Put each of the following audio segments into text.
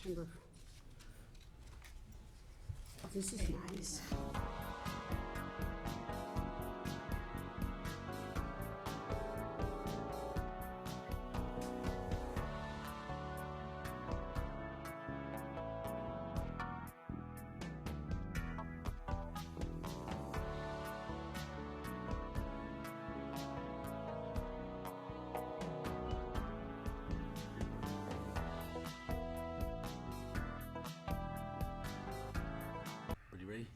September. This is nice. Are you ready?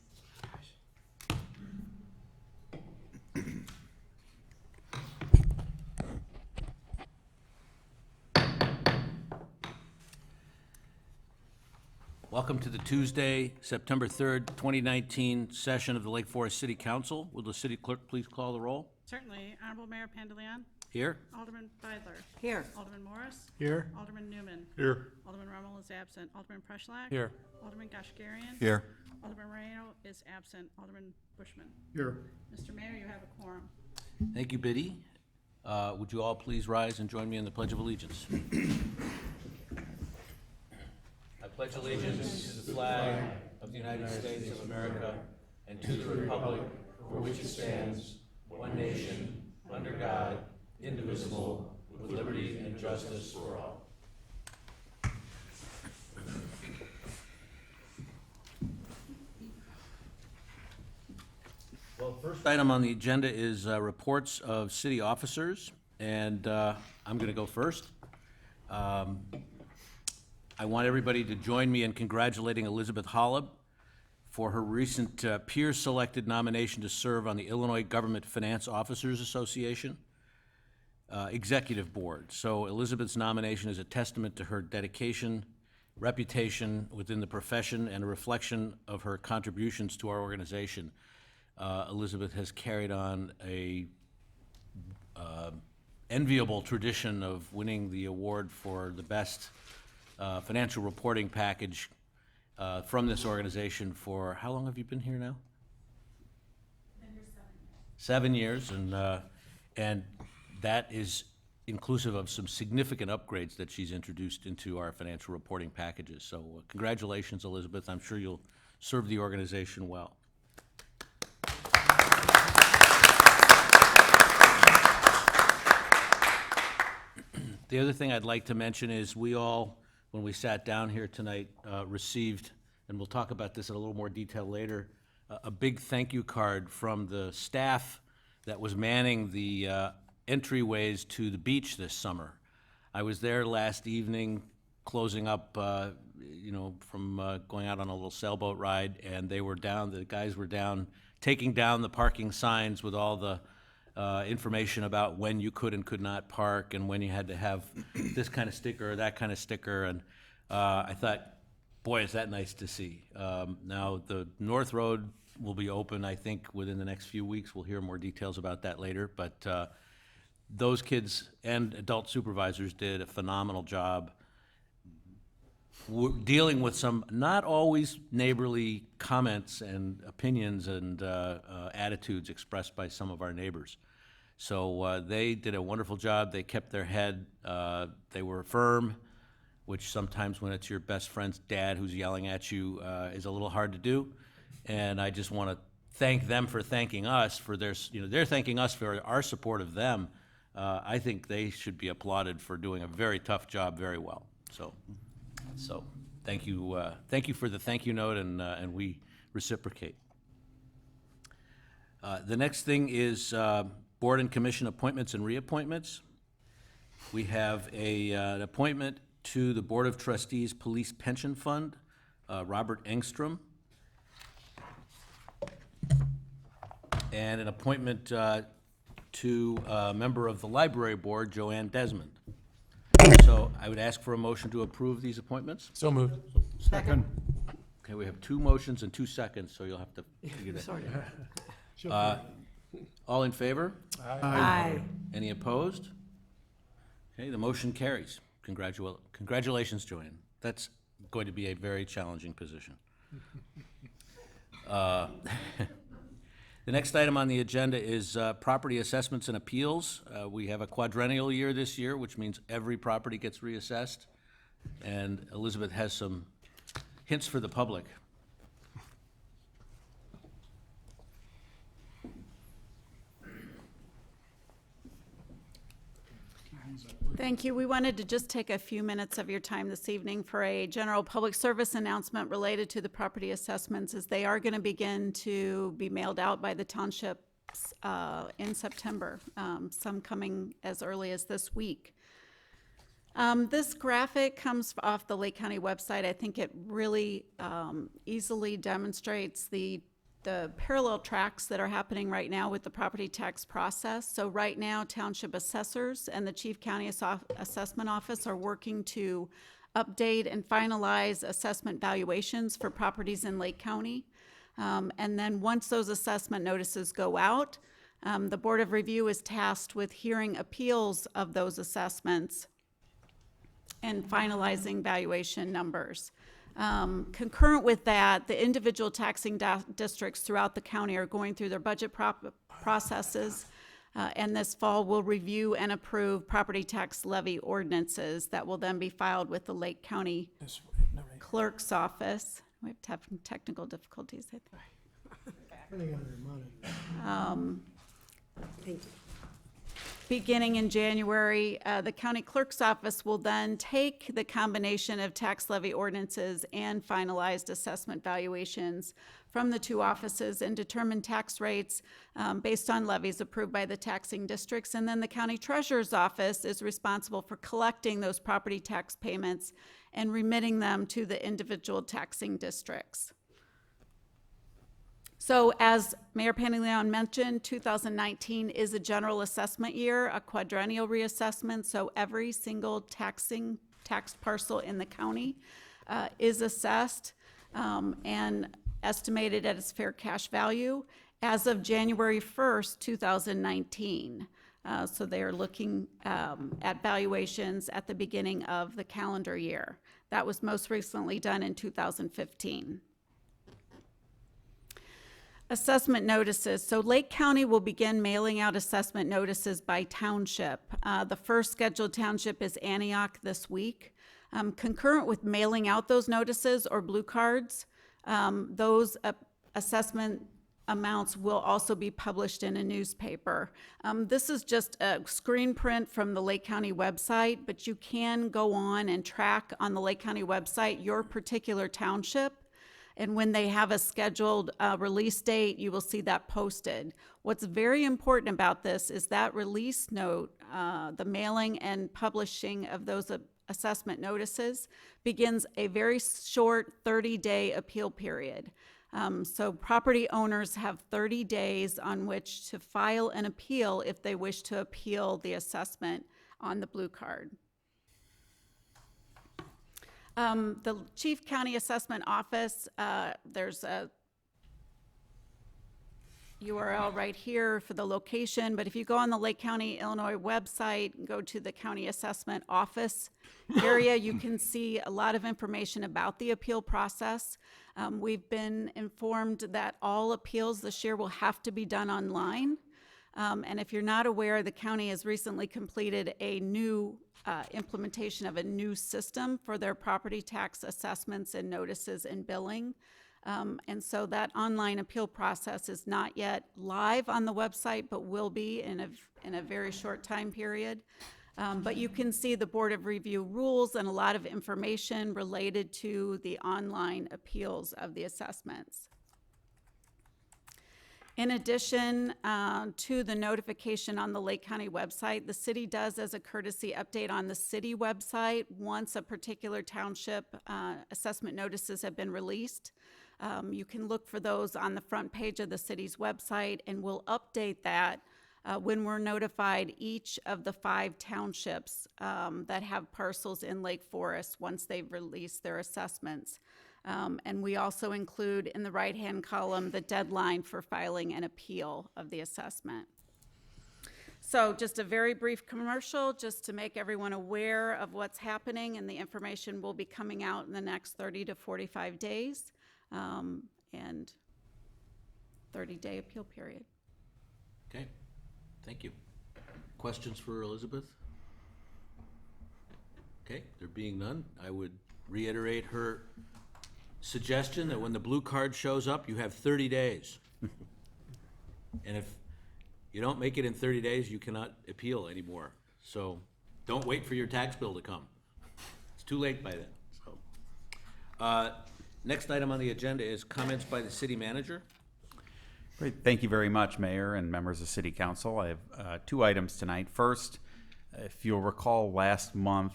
Welcome to the Tuesday, September 3rd, 2019 session of the Lake Forest City Council. Will the city clerk please call the roll? Certainly. Honorable Mayor Pandeleon. Here? Alderman Beidler. Here. Alderman Morris. Here. Alderman Newman. Here. Alderman Rummel is absent. Alderman Preschlack. Here. Alderman Kashgarian. Here. Alderman Moreno is absent. Alderman Bushman. Here. Mr. Mayor, you have a quorum. Thank you, Biddy. Would you all please rise and join me in the Pledge of Allegiance? I pledge allegiance to the flag of the United States of America and to the republic for which it stands, one nation, under God, indivisible, with liberty and justice for all. Well, first item on the agenda is reports of city officers, and I'm going to go first. I want everybody to join me in congratulating Elizabeth Holub for her recent peer-selected nomination to serve on the Illinois Government Finance Officers Association Executive Board. So Elizabeth's nomination is a testament to her dedication, reputation within the profession, and a reflection of her contributions to our organization. Elizabeth has carried on a enviable tradition of winning the award for the best financial reporting package from this organization for, how long have you been here now? Been here 7 years. 7 years, and that is inclusive of some significant upgrades that she's introduced into our financial reporting packages. So congratulations, Elizabeth. I'm sure you'll serve the organization well. The other thing I'd like to mention is we all, when we sat down here tonight, received, and we'll talk about this in a little more detail later, a big thank you card from the staff that was manning the entryways to the beach this summer. I was there last evening closing up, from going out on a little sailboat ride, and they were down, the guys were down, taking down the parking signs with all the information about when you could and could not park and when you had to have this kind of sticker or that kind of sticker. And I thought, boy, is that nice to see. Now, the North Road will be open, I think, within the next few weeks. We'll hear more details about that later. But those kids and adult supervisors did a phenomenal job dealing with some not always neighborly comments and opinions and attitudes expressed by some of our neighbors. So they did a wonderful job. They kept their head. They were firm, which sometimes when it's your best friend's dad who's yelling at you is a little hard to do. And I just want to thank them for thanking us for their, they're thanking us for our support of them. I think they should be applauded for doing a very tough job very well. So thank you for the thank you note, and we reciprocate. The next thing is board and commission appointments and reappointments. We have an appointment to the Board of Trustees Police Pension Fund, Robert Engstrom, and an appointment to a member of the Library Board, Joanne Desmond. So I would ask for a motion to approve these appointments. So moved. Second. Okay, we have 2 motions and 2 seconds, so you'll have to figure that. Sorry. All in favor? Aye. Any opposed? Okay, the motion carries. Congratulations, Joanne. That's going to be a very challenging position. The next item on the agenda is property assessments and appeals. We have a quadrennial year this year, which means every property gets reassessed. And Elizabeth has some hints for the public. Thank you. We wanted to just take a few minutes of your time this evening for a general public service announcement related to the property assessments, as they are going to begin to be mailed out by the townships in September, some coming as early as this week. This graphic comes off the Lake County website. I think it really easily demonstrates the parallel tracks that are happening right now with the property tax process. So right now, township assessors and the Chief County Assessment Office are working to update and finalize assessment valuations for properties in Lake County. And then once those assessment notices go out, the Board of Review is tasked with hearing appeals of those assessments and finalizing valuation numbers. Concurrent with that, the individual taxing districts throughout the county are going through their budget processes, and this fall will review and approve property tax levy ordinances that will then be filed with the Lake County Clerk's Office. We have technical difficulties. Thank you. Beginning in January, the county clerk's office will then take the combination of tax levy ordinances and finalized assessment valuations from the two offices and determine tax rates based on levies approved by the taxing districts. And then the county treasurer's office is responsible for collecting those property tax payments and remitting them to the individual taxing districts. So as Mayor Pantaleon mentioned, 2019 is a general assessment year, a quadrennial reassessment, so every single taxed parcel in the county is assessed and estimated at its fair cash value as of January 1st, 2019. So they are looking at valuations at the beginning of the calendar year. That was most recently done in 2015. Assessment notices. So Lake County will begin mailing out assessment notices by township. The first scheduled township is Antioch this week. Concurrent with mailing out those notices or blue cards, those assessment amounts will also be published in a newspaper. This is just a screen print from the Lake County website, but you can go on and track on the Lake County website your particular township. And when they have a scheduled release date, you will see that posted. What's very important about this is that release note, the mailing and publishing of those assessment notices begins a very short 30-day appeal period. So property owners have 30 days on which to file an appeal if they wish to appeal the assessment on the blue card. The Chief County Assessment Office, there's a URL right here for the location, but if you go on the Lake County, Illinois website, go to the County Assessment Office area, you can see a lot of information about the appeal process. We've been informed that all appeals this year will have to be done online. And if you're not aware, the county has recently completed a new implementation of a new system for their property tax assessments and notices and billing. And so that online appeal process is not yet live on the website, but will be in a very short time period. But you can see the Board of Review rules and a lot of information related to the online appeals of the assessments. In addition to the notification on the Lake County website, the city does, as a courtesy, update on the city website once a particular township assessment notices have been released. You can look for those on the front page of the city's website, and we'll update that when we're notified each of the 5 townships that have parcels in Lake Forest once they've released their assessments. And we also include in the right-hand column the deadline for filing an appeal of the assessment. So just a very brief commercial just to make everyone aware of what's happening, and the information will be coming out in the next 30 to 45 days and 30-day appeal period. Okay, thank you. Questions for Elizabeth? Okay, there being none, I would reiterate her suggestion that when the blue card shows up, you have 30 days. And if you don't make it in 30 days, you cannot appeal anymore. So don't wait for your tax bill to come. It's too late by then, so. Next item on the agenda is comments by the city manager. Great. Thank you very much, Mayor and members of City Council. I have two items tonight. First, if you'll recall, last month,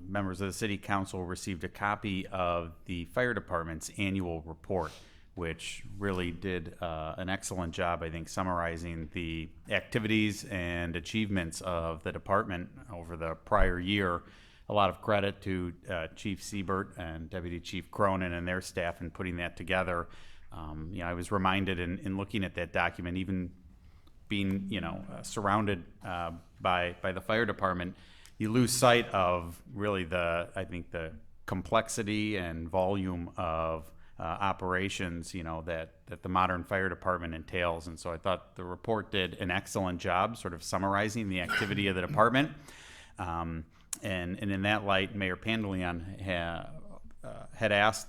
members of the City Council received a copy of the Fire Department's annual report, which really did an excellent job, I think, summarizing the activities and achievements of the department over the prior year. A lot of credit to Chief Siebert and Deputy Chief Cronin and their staff in putting that together. I was reminded in looking at that document, even being surrounded by the fire department, you lose sight of really I think the complexity and volume of operations that the modern fire department entails. And so I thought the report did an excellent job sort of summarizing the activity of the department. And in that light, Mayor Pandeleon had asked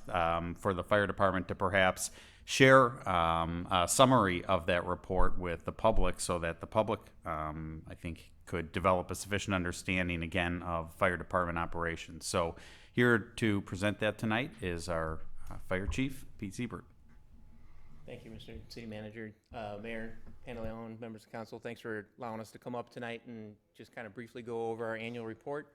for the fire department to perhaps share a summary of that report with the public so that the public, I think, could develop a sufficient understanding, again, of fire department operations. So here to present that tonight is our Fire Chief, Pete Siebert. Thank you, Mr. City Manager. Mayor Pandeleon, members of council, thanks for allowing us to come up tonight and just kind of briefly go over our annual report.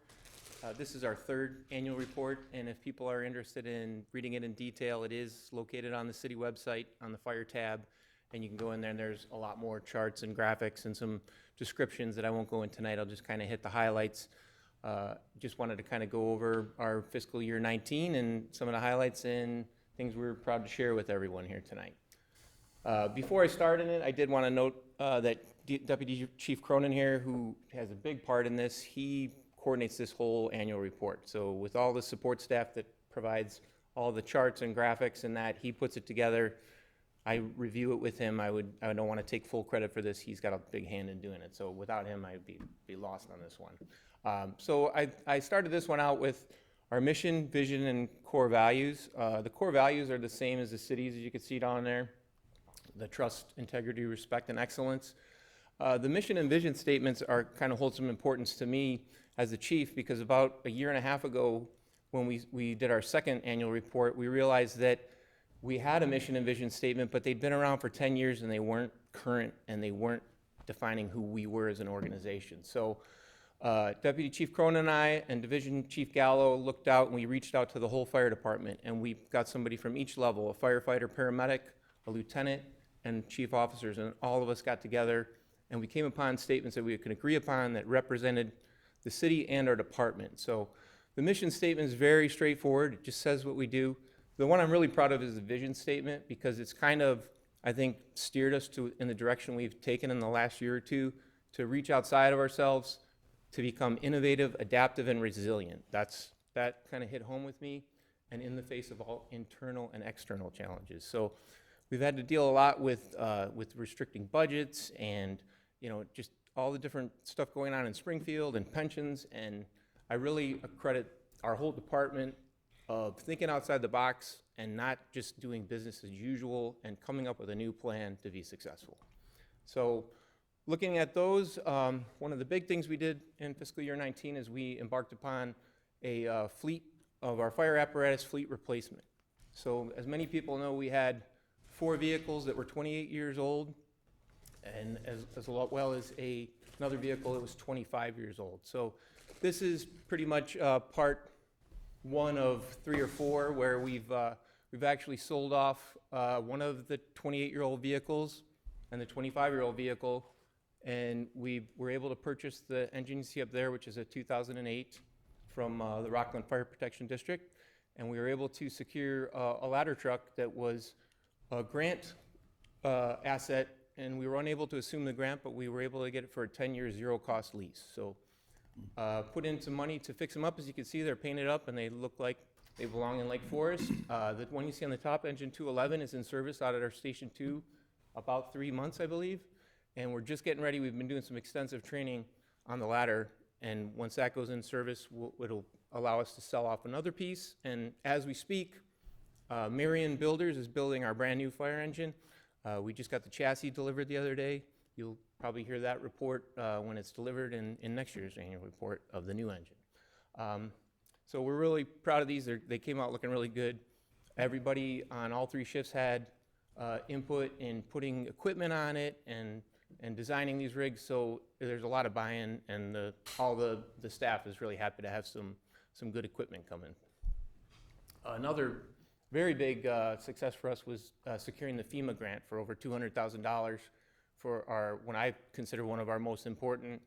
This is our third annual report, and if people are interested in reading it in detail, it is located on the city website on the fire tab, and you can go in there and there's a lot more charts and graphics and some descriptions that I won't go in tonight. I'll just kind of hit the highlights. Just wanted to kind of go over our fiscal year 19 and some of the highlights and things we're proud to share with everyone here tonight. Before I start in it, I did want to note that Deputy Chief Cronin here, who has a big part in this, he coordinates this whole annual report. So with all the support staff that provides all the charts and graphics and that, he puts it together. I review it with him. I don't want to take full credit for this. He's got a big hand in doing it. So without him, I'd be lost on this one. So I started this one out with our mission, vision, and core values. The core values are the same as the cities, as you can see down there. The trust, integrity, respect, and excellence. The mission and vision statements kind of hold some importance to me as the chief, because about a year and a half ago, when we did our second annual report, we realized that we had a mission and vision statement, but they'd been around for 10 years and they weren't current and they weren't defining who we were as an organization. So Deputy Chief Cronin and I and Division Chief Gallo looked out and we reached out to the whole fire department, and we got somebody from each level, a firefighter, paramedic, a lieutenant, and chief officers, and all of us got together and we came upon statements that we could agree upon that represented the city and our department. So the mission statement is very straightforward. It just says what we do. The one I'm really proud of is the vision statement, because it's kind of, I think, steered us in the direction we've taken in the last year or two, to reach outside of ourselves, to become innovative, adaptive, and resilient. That kind of hit home with me, and in the face of all internal and external challenges. So we've had to deal a lot with restricting budgets and just all the different stuff going on in Springfield and pensions, and I really credit our whole department of thinking outside the box and not just doing business as usual and coming up with a new plan to be successful. So looking at those, one of the big things we did in fiscal year 19 is we embarked upon a fleet of our fire apparatus fleet replacement. So as many people know, we had 4 vehicles that were 28 years old, and as well as another vehicle that was 25 years old. So this is pretty much part 1 of 3 or 4 where we've actually sold off one of the 28-year-old vehicles and the 25-year-old vehicle, and we were able to purchase the engine you see up there, which is a 2008 from the Rockland Fire Protection District, and we were able to secure a ladder truck that was a grant asset, and we were unable to assume the grant, but we were able to get it for a 10-year zero-cost lease. So put in some money to fix them up. As you can see, they're painted up and they look like they belong in Lake Forest. The one you see on the top, engine 211, is in service out at our Station 2 about 3 months, I believe, and we're just getting ready. We've been doing some extensive training on the ladder And once that goes in service, it'll allow us to sell off another piece. And as we speak, Marion Builders is building our brand-new fire engine. We just got the chassis delivered the other day. You'll probably hear that report when it's delivered in next year's annual report of the new engine. So we're really proud of these. They came out looking really good. Everybody on all 3 shifts had input in putting equipment on it and designing these rigs, so there's a lot of buy-in, and all the staff is really happy to have some good equipment coming. Another very big success for us was securing the FEMA grant for over $200,000 for what I consider one of our most important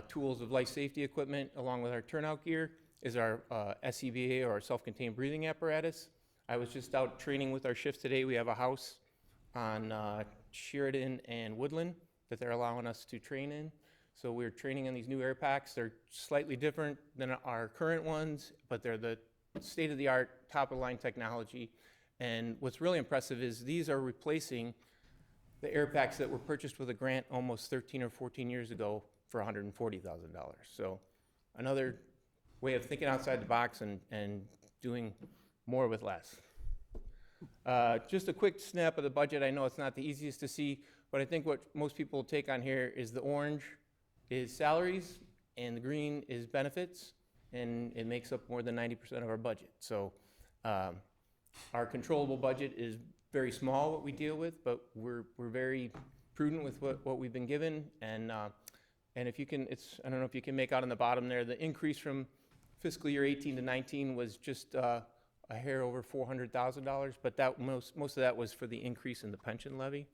tools of life safety equipment, along with our turnout gear, is our SCBA, or our self-contained breathing apparatus. I was just out training with our shifts today. We have a house on Sheridan and Woodland that they're allowing us to train in. So we're training on these new air packs. They're slightly different than our current ones, but they're the state-of-the-art, top-of-the-line technology. And what's really impressive is these are replacing the air packs that were purchased with a grant almost 13 or 14 years ago for $140,000. So another way of thinking outside the box and doing more with less. Just a quick snap of the budget. I know it's not the easiest to see, but I think what most people take on here is the orange is salaries and the green is benefits, and it makes up more than 90% of our budget. So our controllable budget is very small, what we deal with, but we're very prudent with what we've been given. And if you can, I don't know if you can make out on the bottom there, the increase from fiscal year 18 to 19 was just a hair over $400,000, but that most of that was for the increase in the pension levy,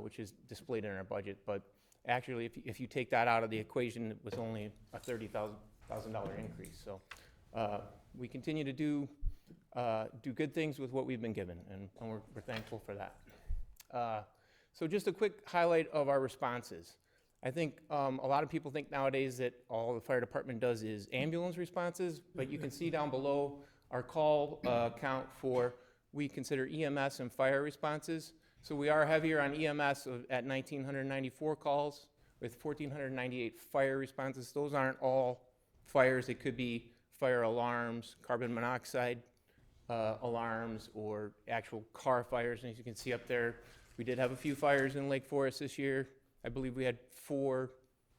which is displayed in our budget. But actually, if you take that out of the equation, it was only a $30,000 increase. So we continue to do good things with what we've been given, and we're thankful for that. So just a quick highlight of our responses. I think a lot of people think nowadays that all the fire department does is ambulance responses, but you can see down below our call count for, we consider EMS and fire responses. So we are heavier on EMS at 1,994 calls with 1,498 fire responses. Those aren't all fires. It could be fire alarms, carbon monoxide alarms, or actual car fires. And as you can see up there, we did have a few fires in Lake Forest this year. I believe we had 4,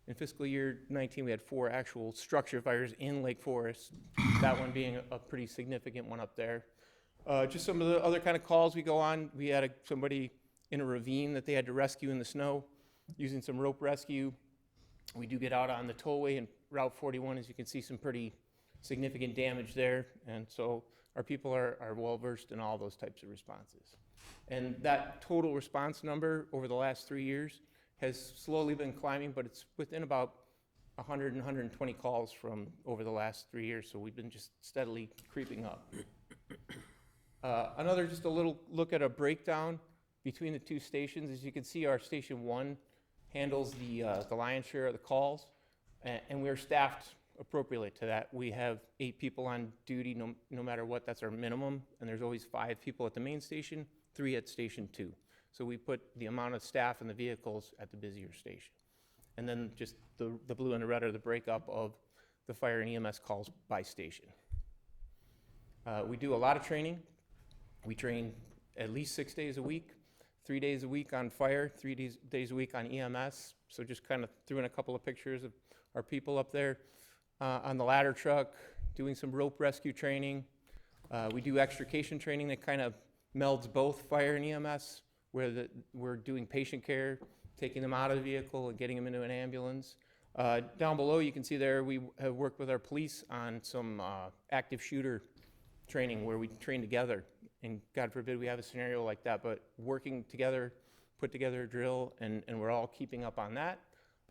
in fiscal year 19, we had 4 actual structure fires in Lake Forest, that one being a pretty significant one up there. Just some of the other kind of calls we go on. We had somebody in a ravine that they had to rescue in the snow using some rope rescue. We do get out on the tollway and Route 41, as you can see, some pretty significant damage there. And so our people are well-versed in all those types of responses. And that total response number over the last 3 years has slowly been climbing, but it's within about 100 and 120 calls from over the last 3 years. So we've been just steadily creeping up. Just a little look at a breakdown between the 2 stations. As you can see, our Station 1 handles the lion's share of the calls, and we're staffed appropriately to that. We have 8 people on duty, no matter what. That's our minimum, and there's always 5 people at the main station, 3 at Station 2. So we put the amount of staff and the vehicles at the busier station. And then just the blue and the red are the breakup of the fire and EMS calls by station. We do a lot of training. We train at least 6 days a week, 3 days a week on fire, 3 days a week on EMS. So just kind of threw in a couple of pictures of our people up there on the ladder truck, doing some rope rescue training. We do extrication training that kind of melds both fire and EMS, where we're doing patient care, taking them out of the vehicle and getting them into an ambulance. Down below, you can see there, we have worked with our police on some active shooter training where we train together. And God forbid we have a scenario like that, but working together, put together a drill, and we're all keeping up on that.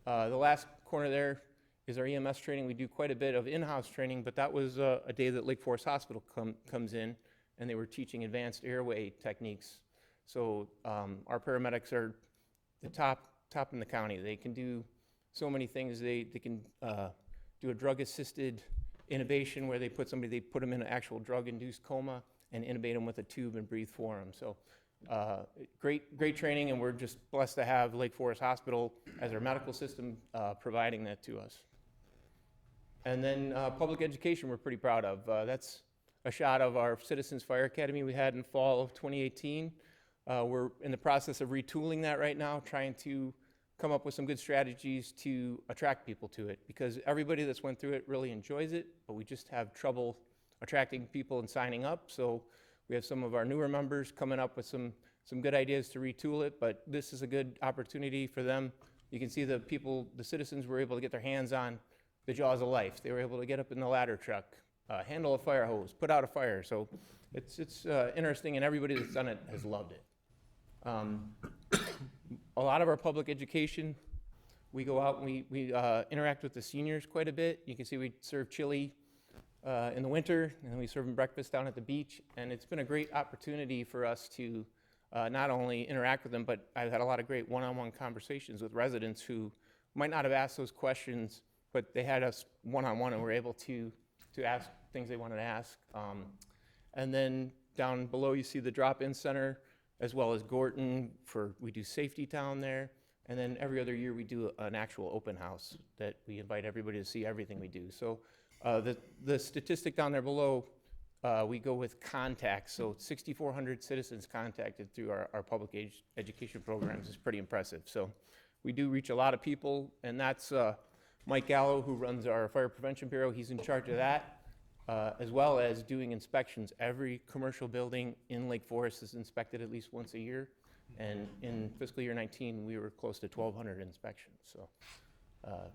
The last corner there is our EMS training. We do quite a bit of in-house training, but that was a day that Lake Forest Hospital comes in, and they were teaching advanced airway techniques. So our paramedics are the top in the county. They can do so many things. They can do a drug-assisted intubation where they put them in an actual drug-induced coma and intubate them with a tube and breathe for them. So great training, and we're just blessed to have Lake Forest Hospital as our medical system providing that to us. And then public education we're pretty proud of. That's a shot of our Citizens Fire Academy we had in fall of 2018. We're in the process of retooling that right now, trying to come up with some good strategies to attract people to it, because everybody that's went through it really enjoys it, but we just have trouble attracting people and signing up. So we have some of our newer members coming up with some good ideas to retool it, but this is a good opportunity for them. You can see the people, the citizens were able to get their hands on the jaws of life. They were able to get up in the ladder truck, handle a fire hose, put out a fire. So it's interesting, and everybody that's done it has loved it. A lot of our public education, we go out and we interact with the seniors quite a bit. You can see we serve chili in the winter, and we serve them breakfast down at the beach. And it's been a great opportunity for us to not only interact with them, but I've had a lot of great one-on-one conversations with residents who might not have asked those questions, but they had us one-on-one and were able to ask things they wanted to ask. And then down below, you see the drop-in center, as well as Gorton, we do safety down there. And then every other year, we do an actual open house that we invite everybody to see everything we do. So the statistic down there below, we go with contacts. So 6,400 citizens contacted through our public education programs is pretty impressive. So we do reach a lot of people, and that's Mike Gallo, who runs our Fire Prevention Bureau. He's in charge of that, as well as doing inspections. Every commercial building in Lake Forest is inspected at least once a year. And in fiscal year 19, we were close to 1,200 inspections. So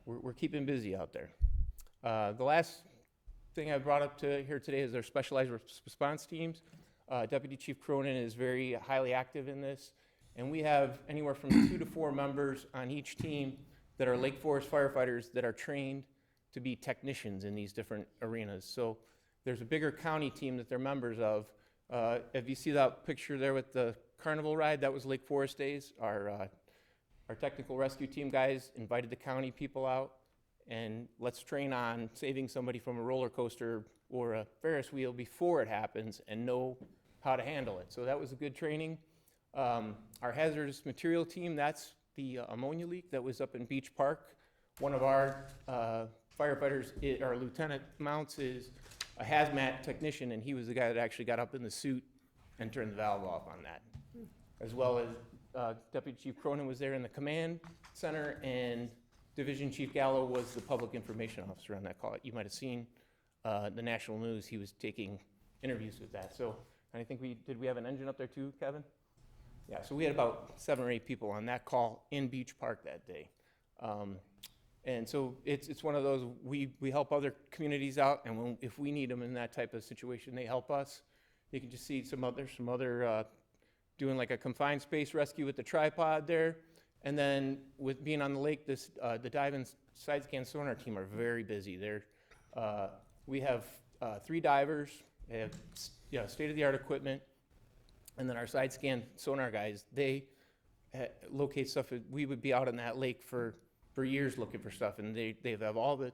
we're keeping busy out there. The last thing I brought up to here today is our specialized response teams. Deputy Chief Cronin is very highly active in this. And we have anywhere from 2 to 4 members on each team that are Lake Forest firefighters that are trained to be technicians in these different arenas. So there's a bigger county team that they're members of. If you see that picture there with the carnival ride, that was Lake Forest Days. Our technical rescue team guys invited the county people out, and let's train on saving somebody from a roller coaster or a Ferris wheel before it happens and know how to handle it. So that was a good training. Our hazardous material team, that's the ammonia leak that was up in Beach Park. One of our firefighters, our Lieutenant Mounts, is a hazmat technician, and he was the guy that actually got up in the suit and turned the valve off on that. As well as Deputy Chief Cronin was there in the command center, and Division Chief Gallo was the public information officer on that call. You might have seen the national news. He was taking interviews with that. So, and I think did we have an engine up there too, Kevin? Yeah, so we had about 7 or 8 people on that call in Beach Park that day. And so it's one of those, we help other communities out, and if we need them in that type of situation, they help us. You can just see some other doing like a confined space rescue with the tripod there. And then with being on the lake, the dive and side scan sonar team are very busy. We have 3 divers, they have state-of-the-art equipment, and then our side scan sonar guys, they locate stuff. We would be out on that lake for years looking for stuff, and they have all the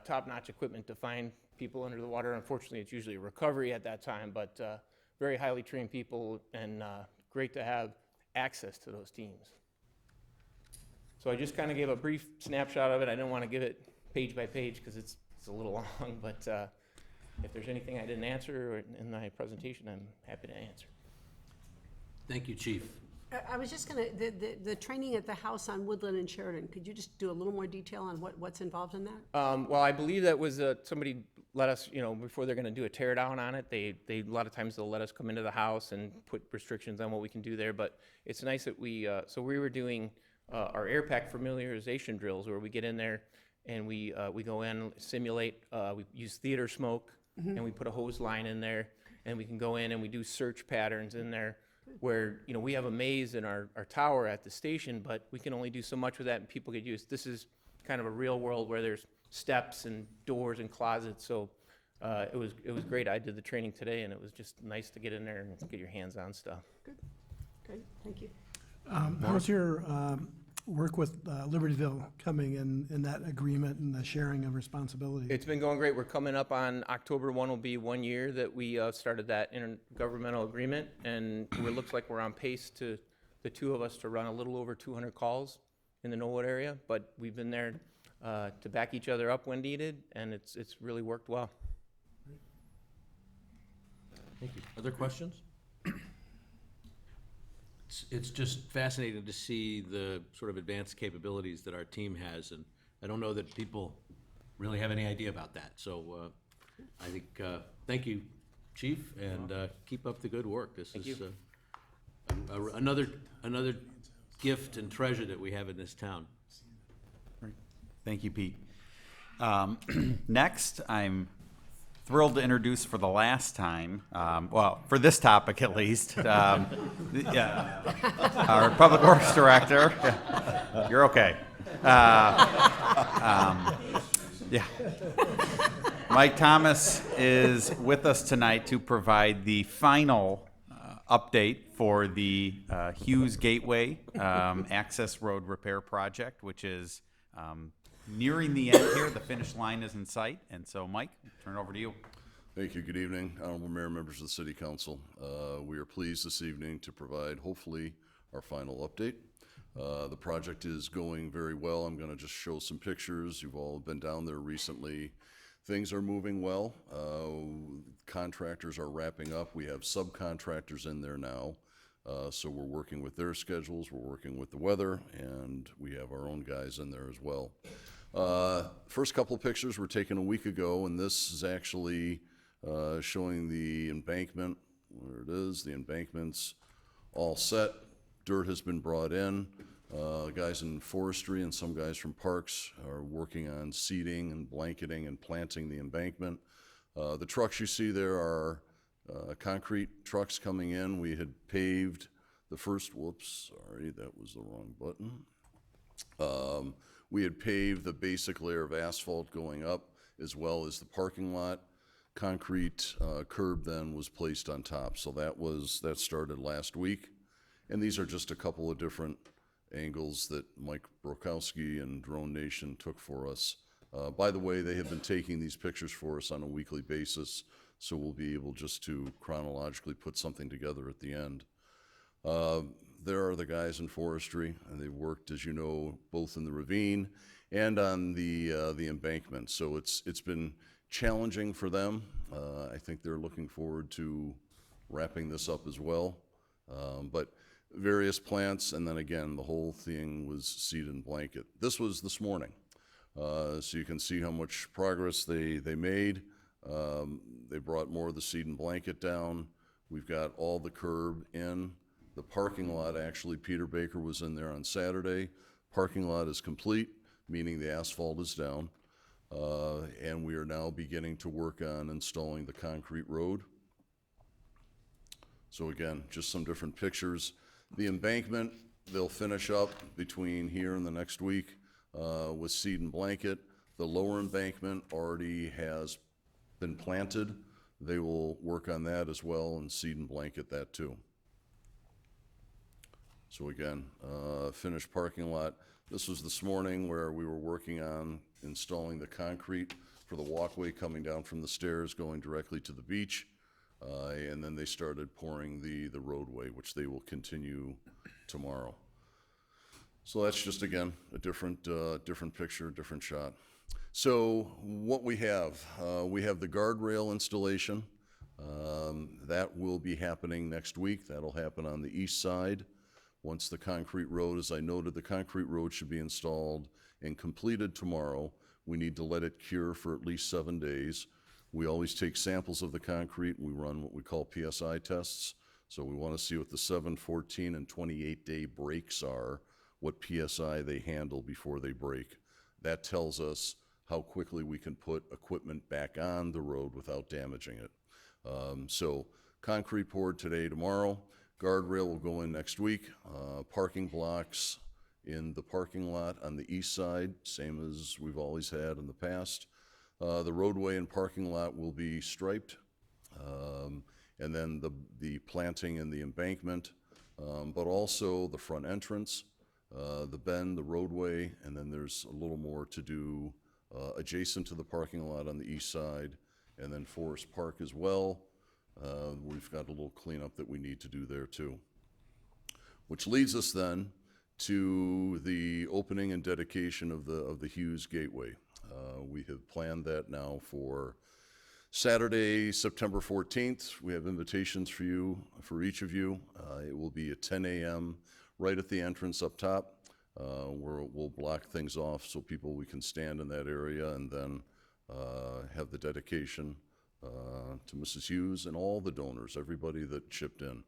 top-notch equipment to find people under the water. Unfortunately, it's usually a recovery at that time, but very highly trained people, and great to have access to those teams. So I just kind of gave a brief snapshot of it. I didn't want to give it page by page because it's a little long, but if there's anything I didn't answer in my presentation, I'm happy to answer. Thank you, Chief. I was just gonna, the training at the house on Woodland and Sheridan, could you just do a little more detail on what's involved in that? Well, I believe that was somebody let us, before they're going to do a tear down on it, they a lot of times they'll let us come into the house and put restrictions on what we can do there. But it's nice that so we were doing our air pack familiarization drills where we get in there and we go in, simulate, we use theater smoke, and we put a hose line in there, and we can go in and we do search patterns in there where, we have a maze in our tower at the station, but we can only do so much with that and people get used. This is kind of a real world where there's steps and doors and closets. So it was great. I did the training today, and it was just nice to get in there and get your hands on stuff. Good, thank you. How's your work with Libertyville coming in that agreement and the sharing of responsibility? It's been going great. We're coming up on October 1 will be 1 year that we started that intergovernmental agreement, and it looks like we're on pace to the 2 of us to run a little over 200 calls in the Knollwood area, but we've been there to back each other up when needed, and it's really worked well. Thank you. Other questions? It's just fascinating to see the sort of advanced capabilities that our team has, and I don't know that people really have any idea about that. So I think, thank you, Chief, and keep up the good work. This is another gift and treasure that we have in this town. Thank you, Pete. Next, I'm thrilled to introduce for the last time, well, for this topic at least, our Public Works Director. You're okay. Yeah. Mike Thomas is with us tonight to provide the final update for the Hughes Gateway Access Road Repair Project, which is nearing the end here. The finish line is in sight. And so, Mike, turn it over to you. Thank you. Good evening, Honorable Mayor, members of the City Council. We are pleased this evening to provide, hopefully, our final update. The project is going very well. I'm going to just show some pictures. You've all been down there recently. Things are moving well. Contractors are wrapping up. We have subcontractors in there now. So we're working with their schedules. We're working with the weather, and we have our own guys in there as well. First couple pictures were taken a week ago, and this is actually showing the embankment. There it is. The embankment's all set. Dirt has been brought in. Guys in forestry and some guys from parks are working on seeding and blanketing and planting the embankment. The trucks you see there are concrete trucks coming in. We had paved the first, whoops, sorry, that was the wrong button. We had paved the basic layer of asphalt going up, as well as the parking lot. Concrete curb then was placed on top. So that started last week. And these are just a couple of different angles that Mike Brokowski and Drone Nation took for us. By the way, they have been taking these pictures for us on a weekly basis, so we'll be able just to chronologically put something together at the end. There are the guys in forestry, and they've worked, as you know, both in the ravine and on the embankment. So it's been challenging for them. I think they're looking forward to wrapping this up as well. But various plants, and then again, the whole thing was seed and blanket. This was this morning. So you can see how much progress they made. They brought more of the seed and blanket down. We've got all the curb in. The parking lot, actually, Peter Baker was in there on Saturday. Parking lot is complete, meaning the asphalt is down. And we are now beginning to work on installing the concrete road. So again, just some different pictures. The embankment, they'll finish up between here and the next week with seed and blanket. The lower embankment already has been planted. They will work on that as well and seed and blanket that too. So again, finished parking lot. This was this morning where we were working on installing the concrete for the walkway coming down from the stairs going directly to the beach. And then they started pouring the roadway, which they will continue tomorrow. So that's just, again, a different picture, different shot. So what we have the guardrail installation. That will be happening next week. That'll happen on the east side. Once the concrete road, as I noted, the concrete road should be installed and completed tomorrow. We need to let it cure for at least 7 days. We always take samples of the concrete. We run what we call PSI tests. So we want to see what the 7, 14, and 28-day breaks are, what PSI they handle before they break. That tells us how quickly we can put equipment back on the road without damaging it. So concrete poured today, tomorrow. Guardrail will go in next week. Parking blocks in the parking lot on the east side, same as we've always had in the past. The roadway and parking lot will be striped. And then the planting in the embankment, but also the front entrance, the bend, the roadway, and then there's a little more to do adjacent to the parking lot on the east side, and then Forest Park as well. We've got a little cleanup that we need to do there too. Which leads us then to the opening and dedication of the Hughes Gateway. We have planned that now for Saturday, September 14th. We have invitations for you, for each of you. It will be at 10 a.m. right at the entrance up top. We'll block things off so we can stand in that area, and then have the dedication to Mrs. Hughes and all the donors, everybody that chipped in.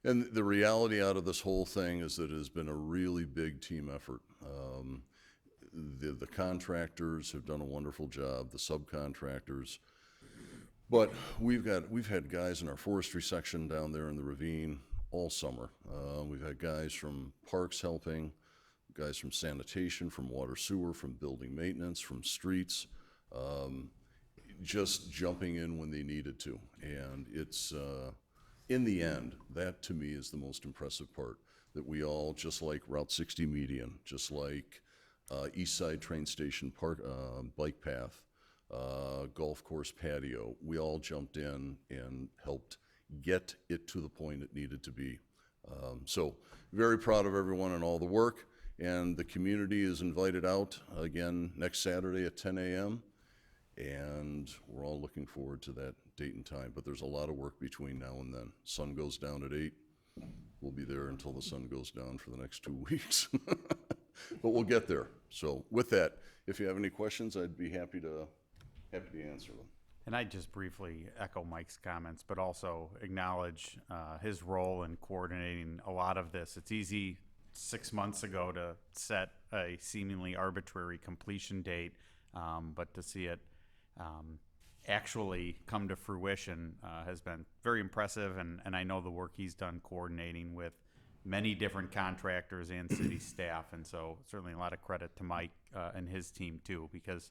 And the reality out of this whole thing is that it has been a really big team effort. The contractors have done a wonderful job, the subcontractors. But we've had guys in our forestry section down there in the ravine all summer. We've had guys from parks helping, guys from sanitation, from water sewer, from building maintenance, from streets, just jumping in when they needed to. And it's, in the end, that to me is the most impressive part, that we all, just like Route 60 median, just like East Side train station park, bike path, golf course patio, we all jumped in and helped get it to the point it needed to be. So very proud of everyone and all the work, and the community is invited out again next Saturday at 10 a.m. and we're all looking forward to that date and time, but there's a lot of work between now and then. Sun goes down at 8. We'll be there until the sun goes down for the next 2 weeks. But we'll get there. So with that, if you have any questions, I'd be happy to answer them. And I'd just briefly echo Mike's comments, but also acknowledge his role in coordinating a lot of this. It's easy 6 months ago to set a seemingly arbitrary completion date, but to see it actually come to fruition has been very impressive, and I know the work he's done coordinating with many different contractors and city staff, and so certainly a lot of credit to Mike and his team too, because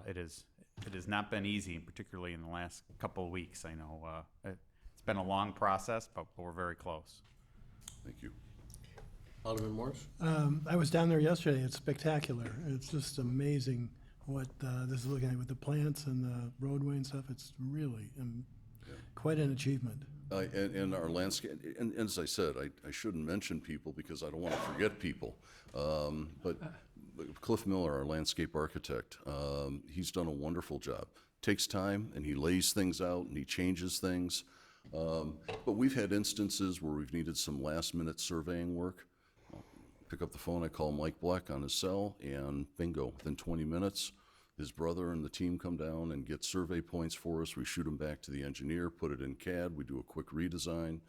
it has not been easy, particularly in the last couple of weeks. I know it's been a long process, but we're very close. Thank you. Alderman Morris? I was down there yesterday. It's spectacular. It's just amazing what this is looking at with the plants and the roadway and stuff. It's really quite an achievement. And our landscape, and as I said, I shouldn't mention people because I don't want to forget people. But Cliff Miller, our landscape architect, he's done a wonderful job. Takes time, and he lays things out, and he changes things. But we've had instances where we've needed some last-minute surveying work. Pick up the phone, I call Mike Black on his cell, and bingo, within 20 minutes, his brother and the team come down and get survey points for us. We shoot them back to the engineer, put it in CAD, we do a quick redesign.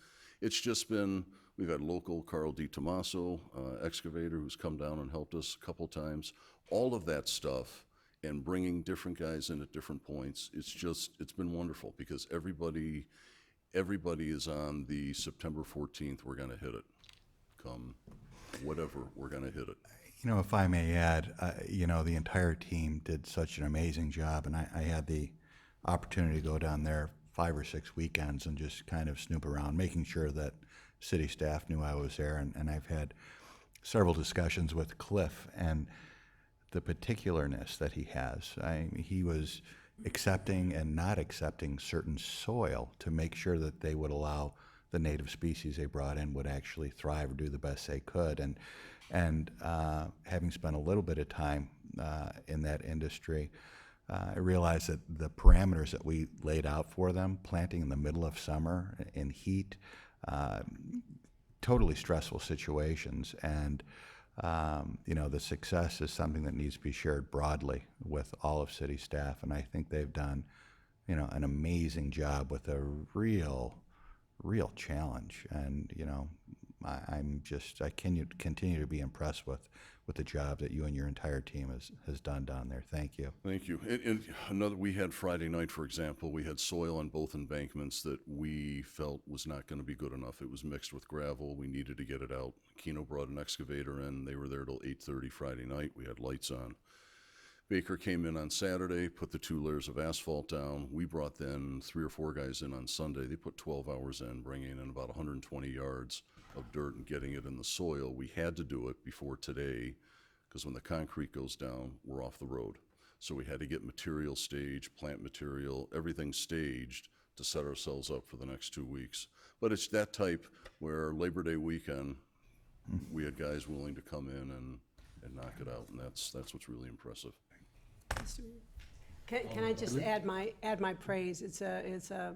It's just been, we've had local Carl Di Tommaso, excavator, who's come down and helped us a couple times. All of that stuff, and bringing different guys in at different points, it's been wonderful, because everybody is on the September 14th, we're gonna hit it. Come whatever, we're gonna hit it. You know, if I may add, you know, the entire team did such an amazing job, and I had the opportunity to go down there 5 or 6 weekends and just kind of snoop around, making sure that city staff knew I was there. And I've had several discussions with Cliff and the particularness that he has. He was accepting and not accepting certain soil to make sure that they would allow the native species they brought in would actually thrive or do the best they could. And having spent a little bit of time in that industry, I realized that the parameters that we laid out for them, planting in the middle of summer in heat, totally stressful situations. And, you know, the success is something that needs to be shared broadly with all of city staff. And I think they've done, you know, an amazing job with a real challenge. And, you know, I continue to be impressed with the job that you and your entire team has done down there. Thank you. Thank you. And we had Friday night, for example, we had soil on both embankments that we felt was not going to be good enough. It was mixed with gravel. We needed to get it out. Keno brought an excavator in. They were there till 8:30 Friday night. We had lights on. Baker came in on Saturday, put the 2 layers of asphalt down. We brought then 3 or 4 guys in on Sunday. They put 12 hours in, bringing in about 120 yards of dirt and getting it in the soil. We had to do it before today, because when the concrete goes down, we're off the road. So we had to get material staged, plant material, everything staged to set ourselves up for the next 2 weeks. But it's that type where Labor Day weekend, we had guys willing to come in and knock it out, and that's what's really impressive. Can I just add my praise? It's a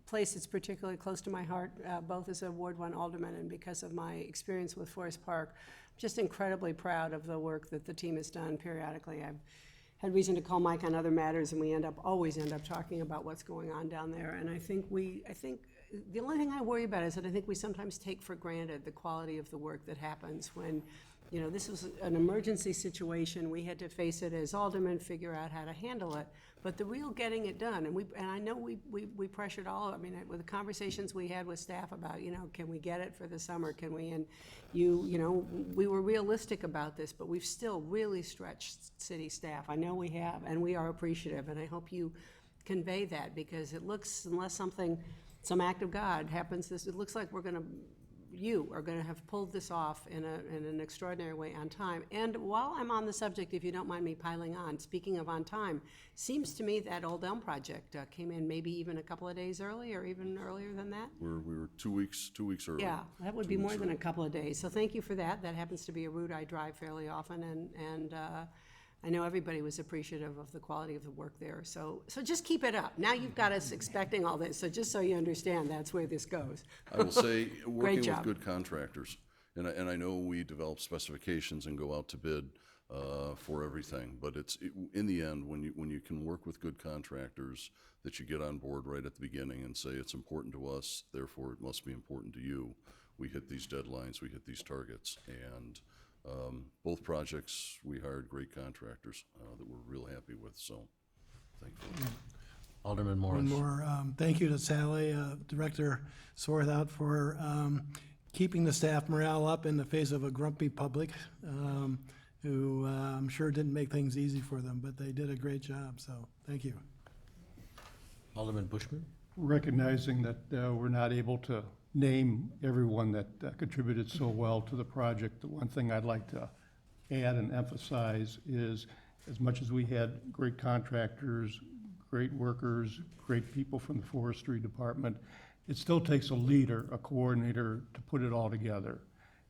place that's particularly close to my heart, both as a Ward 1 alderman and because of my experience with Forest Park. I'm just incredibly proud of the work that the team has done periodically. I've had reason to call Mike on other matters, and we always end up talking about what's going on down there. And I think the only thing I worry about is that I think we sometimes take for granted the quality of the work that happens when, you know, this was an emergency situation. We had to face it as aldermen, figure out how to handle it. But the real getting it done, and I know we pressured I mean, with the conversations we had with staff about, you know, can we get it for the summer? Can we? And you know, we were realistic about this, but we've still really stretched city staff. I know we have, and we are appreciative, and I hope you convey that, because it looks, unless some act of God happens, it looks like you are going to have pulled this off in an extraordinary way on time. And while I'm on the subject, if you don't mind me piling on, speaking of on time, seems to me that Old Elm project came in maybe even a couple of days early, or even earlier than that. We were 2 weeks early. Yeah, that would 2 be weeks more than a early. couple of days. So thank you for that. That happens to be a route I drive fairly often, and I know everybody was appreciative of the quality of the work there. So just keep it up. Now you've got us expecting all this, so just so you understand, that's where this goes. I will say, working with job. good contractors, and I know we develop specifications and go out to bid for everything, but in the end, when you can work with good contractors that you get on board right at the beginning and say it's important to us, therefore it must be important to you. We hit these deadlines, we hit these targets, and both projects we hired great contractors that we're real happy with. So, thankful. Alderman Morris. One more, thank you to Sally, Director Swarthout, for keeping the staff morale up in the face of a grumpy public, who I'm sure didn't make things easy for them, but they did a great job, so thank you. Alderman Bushman. Recognizing that we're not able to name everyone that contributed so well to the project, the one thing I'd like to add and emphasize is, as much as we had great contractors, great workers, great people from the forestry department, it still takes a leader, a coordinator, to put it all together.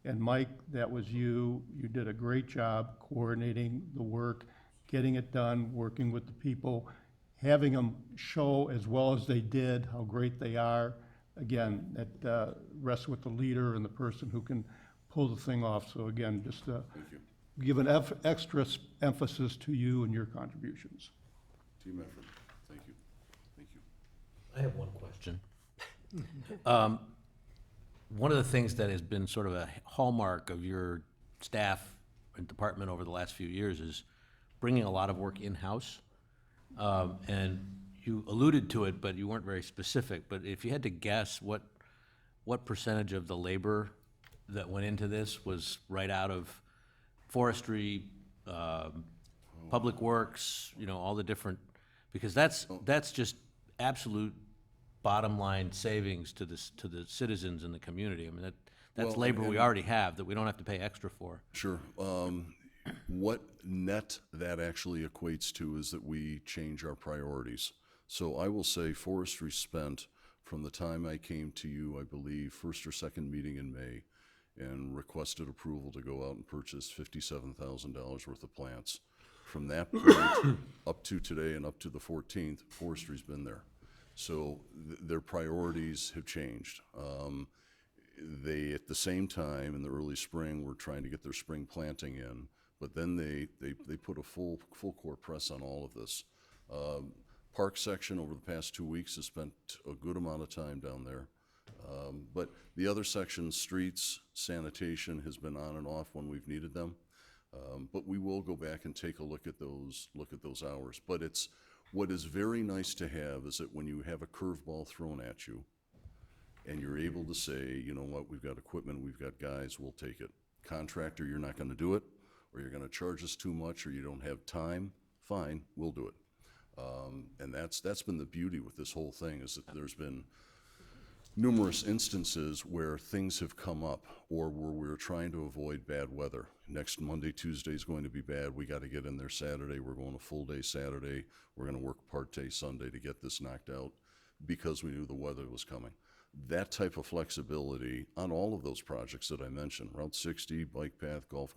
And Mike, that was you. You did a great job coordinating the work, getting it done, working with the people, having them show as well as they did how great they are. Again, that rests with the leader and the person who can pull the thing off. So again, just give an extra emphasis to you and your contributions. Team effort. Thank you. Thank you. I have one question. One of the things that has been sort of a hallmark of your staff and department over the last few years is bringing a lot of work in-house. And you alluded to it, but you weren't very specific. But if you had to guess, what percentage of the labor that went into this was right out of forestry, public works, you know, all the different, because that's just absolute bottom line savings to the citizens in the community. I mean, that's Well, labor we and- already have that we don't have to pay extra for. Sure. What net that actually equates to is that we change our priorities. So I will say forestry spent from the time I came to you, I believe, first or second meeting in May, and requested approval to go out and purchase $57,000 worth of plants. From that point up to today and up to the 14th, forestry's been there. So their priorities have changed. They, at the same time, in the early spring, were trying to get their spring planting in, but then they put a full court press on all of this. Park section over the past 2 weeks has spent a good amount of time down there. But the other sections, streets, sanitation, has been on and off when we've needed them. But we will go back and take a look at those hours. But what is very nice to have is that when you have a curveball thrown at you, and you're able to say, you know what, we've got equipment, we've got guys, we'll take it. Contractor, you're not gonna do it, or you're gonna charge us too much, or you don't have time, fine, we'll do it. And that's been the beauty with this whole thing, is that there's been numerous instances where things have come up, or where we're trying to avoid bad weather. Next Monday, Tuesday is going to be bad, we gotta get in there Saturday, we're going a full day Saturday, we're gonna work part day Sunday to get this knocked out, because we knew the weather was coming. that type of flexibility on all of those projects that I mentioned, Route 60, bike path, golf,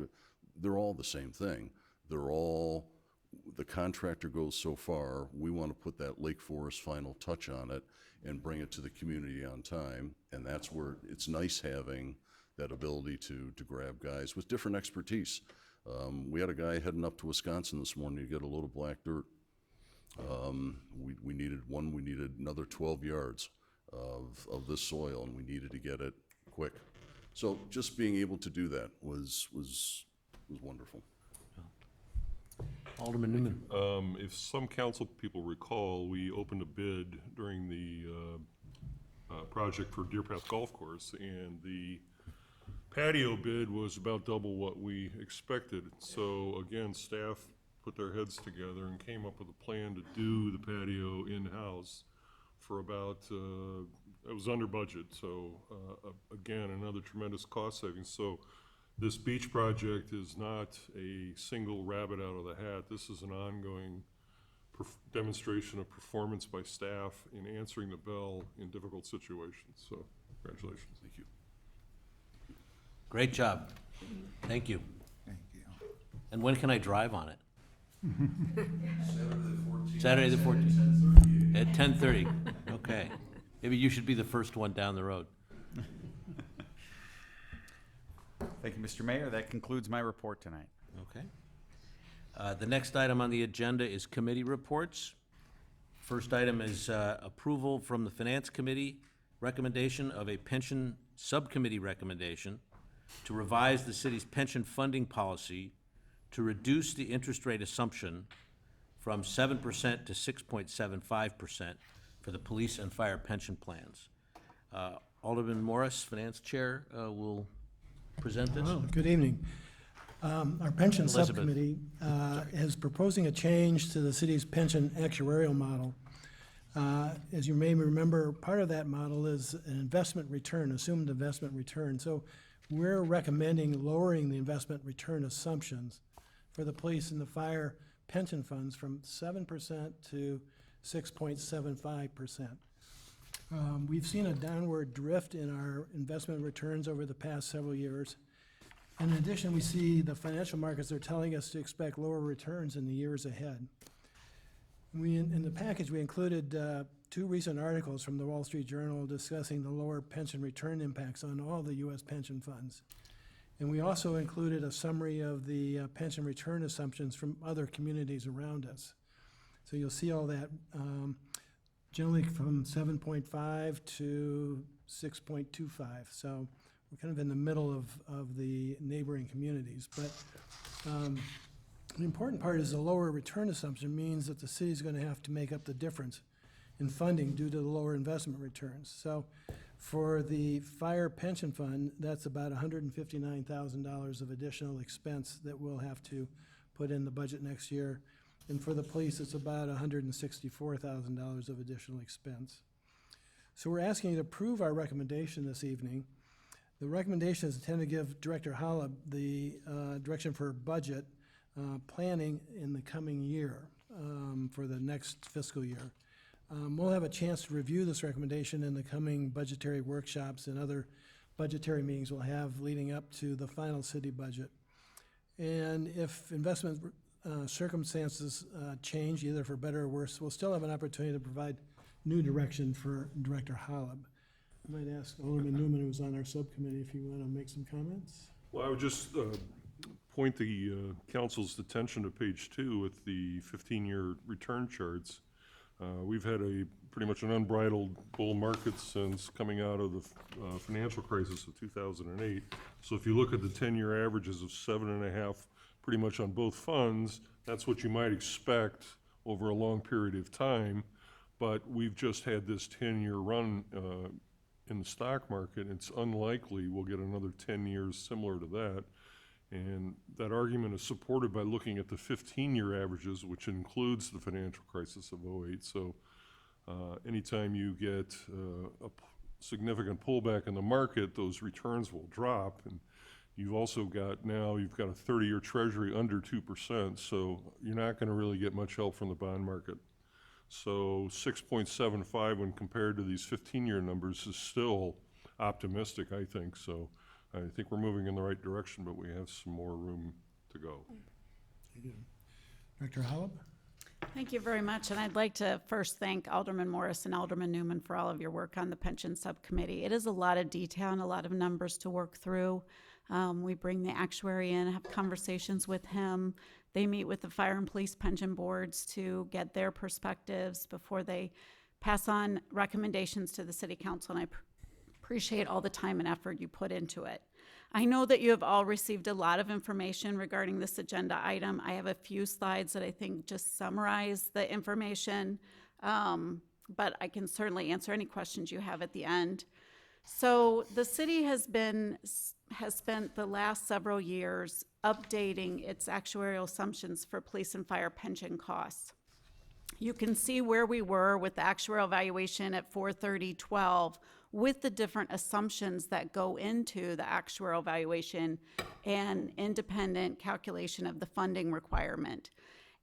they're all the same thing. They're all, the contractor goes so far, we want to put that Lake Forest final touch on it and bring it to the community on time. And that's where it's nice having that ability to grab guys with different expertise. We had a guy heading up to Wisconsin this morning to get a load of black dirt. We needed another 12 yards of this soil, and we needed to get it quick. So just being able to do that was wonderful. Alderman Newman. If some council people recall, we opened a bid during the project for Deer Path Golf Course, and the patio bid was about double what we expected. So again, staff put their heads together and came up with a plan to do the patio in-house for about, it was under budget. So again, another tremendous cost savings. So this beach project is not a single rabbit out of the hat. This is an ongoing demonstration of performance by staff in answering the bell in difficult situations. So congratulations. Thank you. Great job. Thank you. Thank you. And when can I drive on it? Saturday the 14th. At 10:30. Okay. Maybe you should be the first one down the road. Thank you, Mr. Mayor. That concludes my report tonight. Okay. The next item on the agenda is committee reports. First item is approval from the Finance Committee, recommendation of a pension subcommittee recommendation to revise the city's pension funding policy to reduce the interest rate assumption from 7% to 6.75% for the police and fire pension plans. Alderman Morris, Finance Chair, will present this. Well, good evening. Our pension Elizabeth. subcommittee is proposing a change to the city's pension actuarial model. As you may remember, part of that model is an investment return, assumed investment return. So we're recommending lowering the investment return assumptions for the police and the fire pension funds from 7% to 6.75%. We've seen a downward drift in our investment returns over the past several years. In addition, we see the financial markets are telling us to expect lower returns in the years ahead. In the package, we included two recent articles from the Wall Street Journal discussing the lower pension return impacts on all the U.S. pension funds. And we also included a summary of the pension return assumptions from other communities around us. So you'll see all that, generally from 7.5 to 6.25. So we're kind of in the middle of the neighboring communities. But the important part is the lower return assumption means that the city's going to have to make up the difference in funding due to the lower investment returns. So for the fire pension fund, that's about $159,000 of additional expense that we'll have to put in the budget next year. And for the police, it's about $164,000 of additional expense. So we're asking you to approve our recommendation this evening. The recommendation is intended to give Director Holub the direction for budget planning in the coming year for the next fiscal year. We'll have a chance to review this recommendation in the coming budgetary workshops and other budgetary meetings we'll have leading up to the final city budget. And if investment circumstances change, either for better or worse, we'll still have an opportunity to provide new direction for Director Holub. I might ask Alderman Newman, who's on our subcommittee, if you want to make some comments. Well, I would just point the council's attention to page 2 with the 15-year return charts. We've had pretty much an unbridled bull market since coming out of the financial crisis of 2008. So if you look at the 10-year averages of 7.5, pretty much on both funds, that's what you might expect over a long period of time. But we've just had this 10-year run in the stock market. It's unlikely we'll get another 10 years similar to that. And that argument is supported by looking at the 15-year averages, which includes the financial crisis of 2008. So anytime you get a significant pullback in the market, those returns will drop. And you've also got you've got a 30-year treasury under 2%, so you're not going to really get much help from the bond market. So 6.75 when compared to these 15-year numbers is still optimistic, I think. So I think we're moving in the right direction, but we have some more room to go. Director Holub? Thank you very much, and I'd like to first thank Alderman Morris and Alderman Newman for all of your work on the pension subcommittee. It is a lot of detail and a lot of numbers to work through. We bring the actuary in, have conversations with him. They meet with the fire and police pension boards to get their perspectives before they pass on recommendations to the city council, and I appreciate all the time and effort you put into it. I know that you have all received a lot of information regarding this agenda item. I have a few slides that I think just summarize the information, but I can certainly answer any questions you have at the end. So the city has spent the last several years updating its actuarial assumptions for police and fire pension costs. You can see where we were with the actuarial valuation at 4/30/12 with the different assumptions that go into the actuarial valuation and independent calculation of the funding requirement.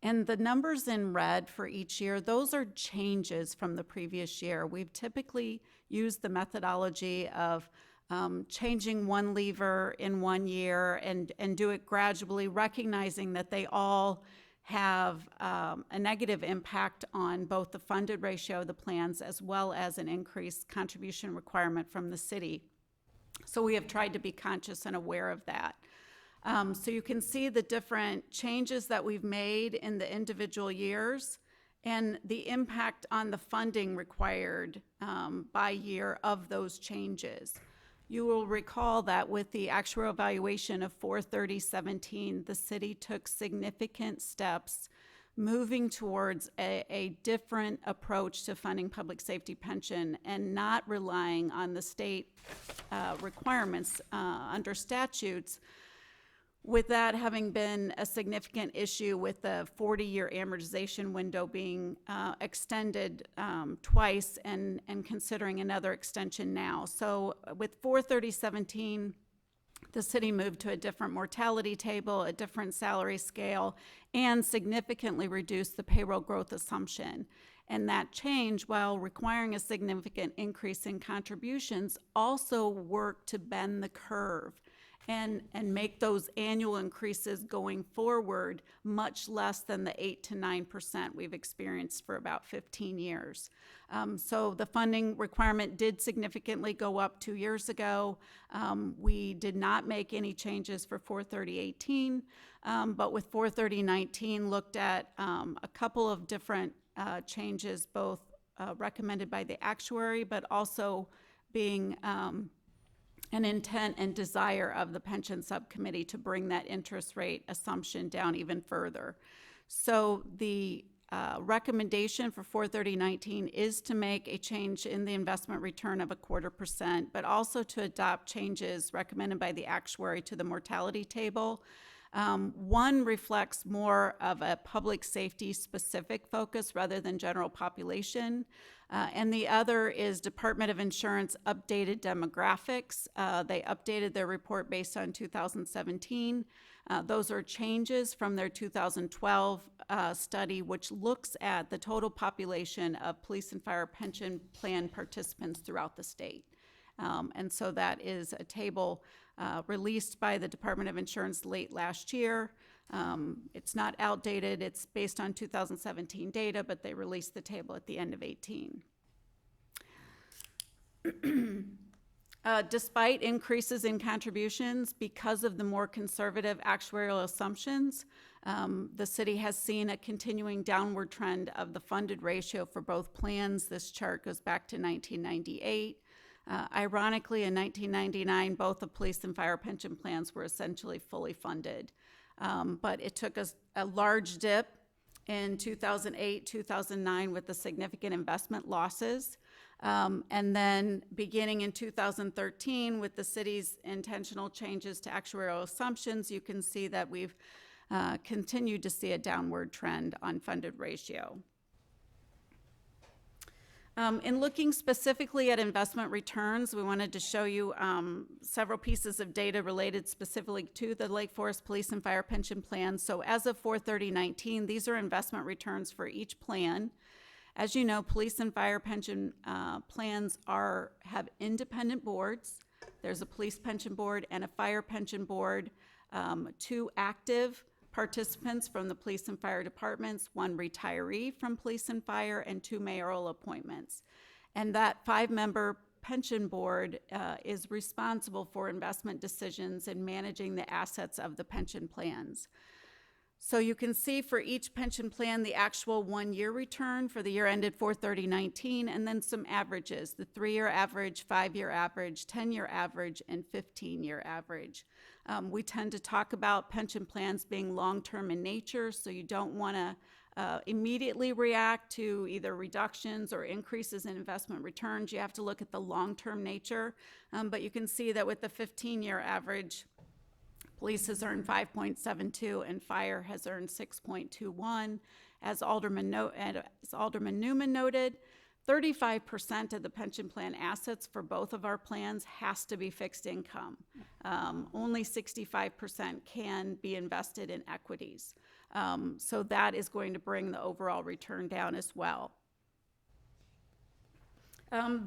And the numbers in red for each year, those are changes from the previous year. We've typically used the methodology of changing one lever in one year and do it gradually, recognizing that they all have a negative impact on both the funded ratio of the plans as well as an increased contribution requirement from the city. So we have tried to be conscious and aware of that. So you can see the different changes that we've made in the individual years and the impact on the funding required by year of those changes. You will recall that with the actuarial valuation of 4/30/17, the city took significant steps moving towards a different approach to funding public safety pension and not relying on the state requirements under statutes, with that having been a significant issue with the 40-year amortization window being extended twice and considering another extension now. So with 4/30/17, the city moved to a different mortality table, a different salary scale, and significantly reduced the payroll growth assumption. And that change, while requiring a significant increase in contributions, also worked to bend the curve and make those annual increases going forward much less than the 8 to 9% we've experienced for about 15 years. So the funding requirement did significantly go up 2 years ago. We did not make any changes for 4/30/18, but with 4/30/19 looked at a couple of different changes, both recommended by the actuary, but also being an intent and desire of the pension subcommittee to bring that interest rate assumption down even further. So the recommendation for 4/30/19 is to make a change in the investment return of 0.25%, but also to adopt changes recommended by the actuary to the mortality table. One reflects more of a public safety specific focus rather than general population. And the other is Department of Insurance updated demographics. They updated their report based on 2017. Those are changes from their 2012 study, which looks at the total population of police and fire pension plan participants throughout the state. And so that is a table released by the Department of Insurance late last year. It's not outdated, it's based on 2017 data, but they released the table at the end of 18. Despite increases in contributions, because of the more conservative actuarial assumptions, the city has seen a continuing downward trend of the funded ratio for both plans. This chart goes back to 1998. Ironically, in 1999, both the police and fire pension plans were essentially fully funded. But it took us a large dip in 2008, 2009 with the significant investment losses. And then beginning in 2013 with the city's intentional changes to actuarial assumptions, you can see that we've continued to see a downward trend on funded ratio. In looking specifically at investment returns, we wanted to show you several pieces of data related specifically to the Lake Forest Police and Fire Pension Plan. So as of 4/30/19, these are investment returns for each plan. As you know, police and fire pension plans have independent boards. There's a police pension board and a fire pension board, 2 active participants from the police and fire departments, 1 retiree from police and fire, and 2 mayoral appointments. And that 5-member pension board is responsible for investment decisions and managing the assets of the pension plans. So you can see for each pension plan the actual 1-year return for the year ended 4/30/19, and then some averages, the 3-year average, 5-year average, 10-year average, and 15-year average. We tend to talk about pension plans being long-term in nature, so you don't want to immediately react to either reductions or increases in investment returns. You have to look at the long-term nature, but you can see that with the 15-year average, police has earned 5.72 and fire has earned 6.21. As Alderman Newman noted, 35% of the pension plan assets for both of our plans has to be fixed income. Only 65% can be invested in equities. So that is going to bring the overall return down as well.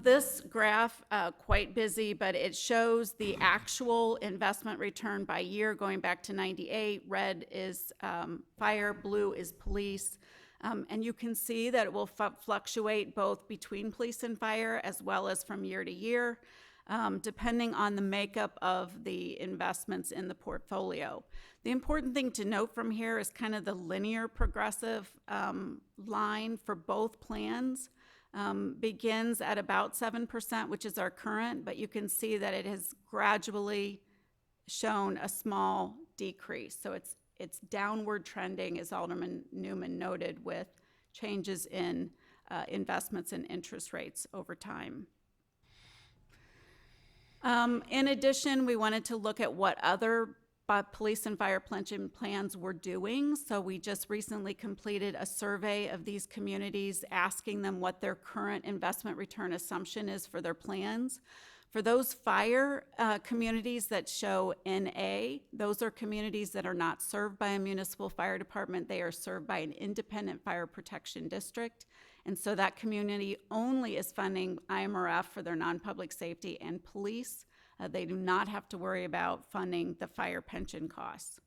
This graph, quite busy, but it shows the actual investment return by year going back to 98. Red is fire, blue is police. And you can see that it will fluctuate both between police and fire as well as from year to year, depending on the makeup of the investments in the portfolio. The important thing to note from here is kind of the linear progressive line for both plans. Begins at about 7%, which is our current, but you can see that it has gradually shown a small decrease. So it's downward trending, as Alderman Newman noted, with changes in investments and interest rates over time. In addition, we wanted to look at what other police and fire pension plans were doing. So we just recently completed a survey of these communities, asking them what their current investment return assumption is for their plans. For those fire communities that show NA, those are communities that are not served by a municipal fire department. They are served by an independent fire protection district. And so that community only is funding IMRF for their non-public safety and police. They do not have to worry about funding the fire pension costs.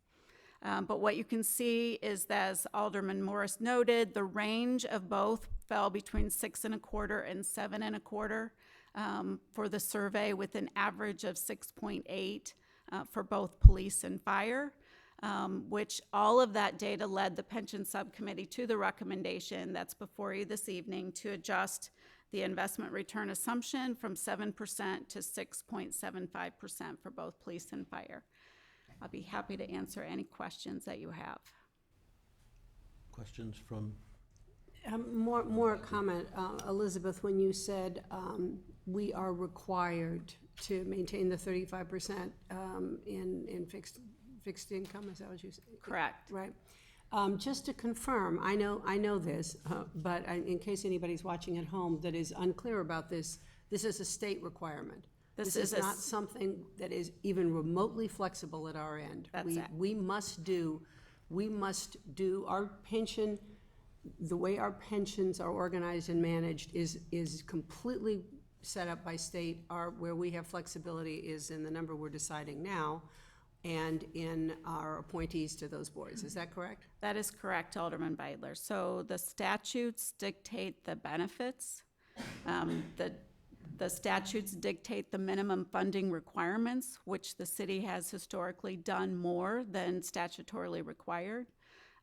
But what you can see is that, as Alderman Morris noted, the range of both fell between 6.25% and 7.25% for the survey, with an average of 6.8 for both police and fire, which all of that data led the pension subcommittee to the recommendation that's before you this evening to adjust the investment return assumption from 7% to 6.75% for both police and fire. I'll be happy to answer any questions that you have. Questions from? More comment, Elizabeth, when you said we are required to maintain the 35% in fixed income, is that what you said? Correct. Right. Just to confirm, I know this, but in case anybody's watching at home that is unclear about this, this is a state requirement. This is not something that is even remotely flexible at our end. We must do our pension. The way our pensions are organized and managed is completely set up by state. Where we have flexibility is in the number we're deciding now, and in our appointees to those boards. Is that correct? That is correct, Alderman Beidler. So the statutes dictate the benefits. The statutes dictate the minimum funding requirements, which the city has historically done more than statutorily required.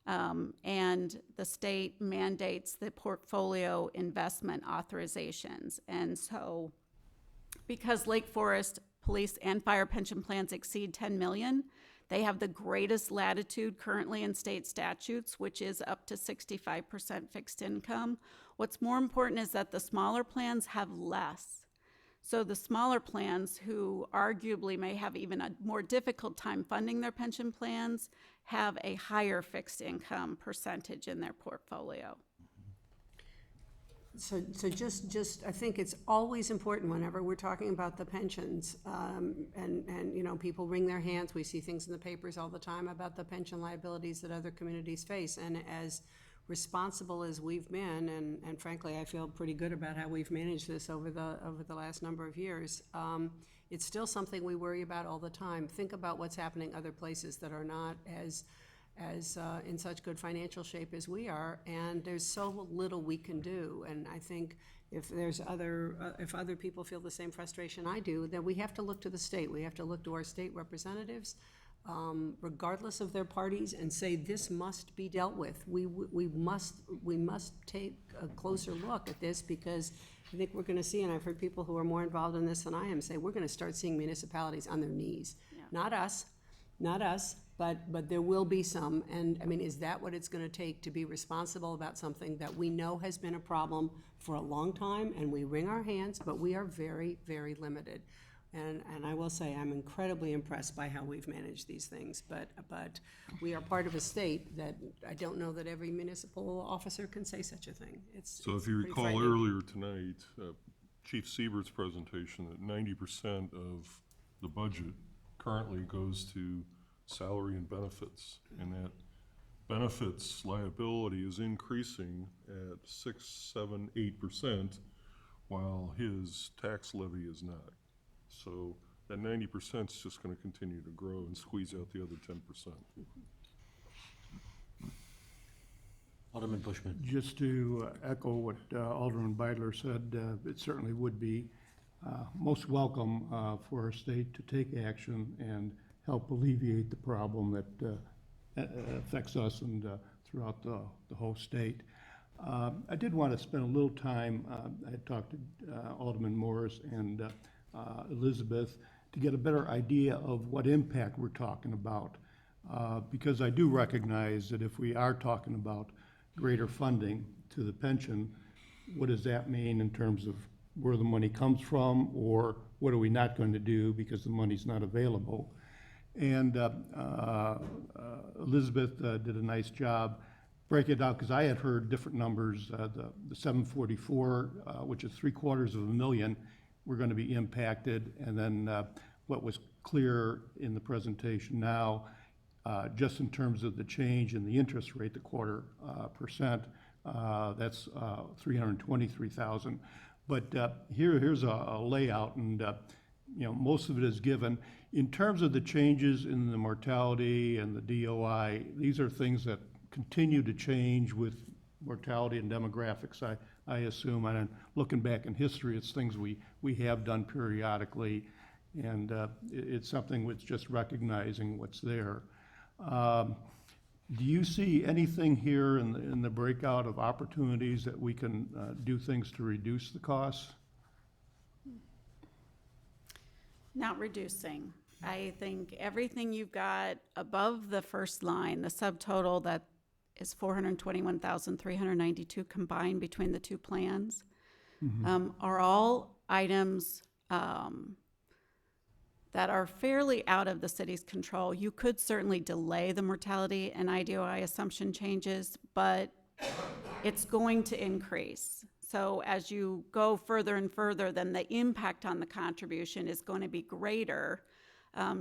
And the state mandates the portfolio investment authorizations. And so because Lake Forest police and fire pension plans exceed 10 million, they have the greatest latitude currently in state statutes, which is up to 65% fixed income. What's more important is that the smaller plans have less. So the smaller plans, who arguably may have even a more difficult time funding their pension plans, have a higher fixed income percentage in their portfolio. So just I think it's always important whenever we're talking about the pensions, and you know, people wring their hands. We see things in the papers all the time about the pension liabilities that other communities face, and as responsible as we've been, and frankly, I feel pretty good about how we've managed this over the last number of years, it's still something we worry about all the time. Think about what's happening other places that are not as in such good financial shape as we are, and there's so little we can do. And I think if there's if other people feel the same frustration I do, then we have to look to the state. We have to look to our state representatives, regardless of their parties, and say this must be dealt with. We must take a closer look at this, because I think we're going to see, and I've heard people who are more involved in this than I am say, we're going to start seeing municipalities on their knees. Not us, but there will be some. And I mean, is that what it's going to take to be responsible about something that we know has been a problem for a long time, and we wring our hands, but we are very, very limited. And I will say, I'm incredibly impressed by how we've managed these things, but we are part of a state that I don't know that every municipal officer can say such a thing. So if you pretty recall frightening. earlier tonight, Chief Siebert's presentation, that 90% of the budget currently goes to salary and benefits, and that benefits liability is increasing at 6, 7, 8%, while his tax levy is not. So that 90% is just going to continue to grow and squeeze out the other 10%. Alderman Bushman. Just to echo what Alderman Beidler said, it certainly would be most welcome for our state to take action and help alleviate the problem that affects us and throughout the whole state. I did want to spend a little time, I had talked to Alderman Morris and Elizabeth to get a better idea of what impact we're talking about. Because I do recognize that if we are talking about greater funding to the pension, what does that mean in terms of where the money comes from, or what are we not going to do because the money's not available? And Elizabeth did a nice job breaking it down, because I had heard different numbers. The 744, which is $750,000, were going to be impacted, and then what was clear in the presentation now, just in terms of the change in the interest rate, the 0.25%, that's $323,000. But here's a layout, and most of it is given. In terms of the changes in the mortality and the DOI, these are things that continue to change with mortality and demographics, I assume. And looking back in history, it's things we have done periodically, and it's something with just recognizing what's there. Do you see anything here in the breakout of opportunities that we can do things to reduce the costs? Not reducing. I think everything you've got above the first line, the subtotal that is $421,392 combined between the two plans, are all items that are fairly out of the city's control. You could certainly delay the mortality and IDOI assumption changes, but it's going to increase. So as you go further and further, then the impact on the contribution is going to be greater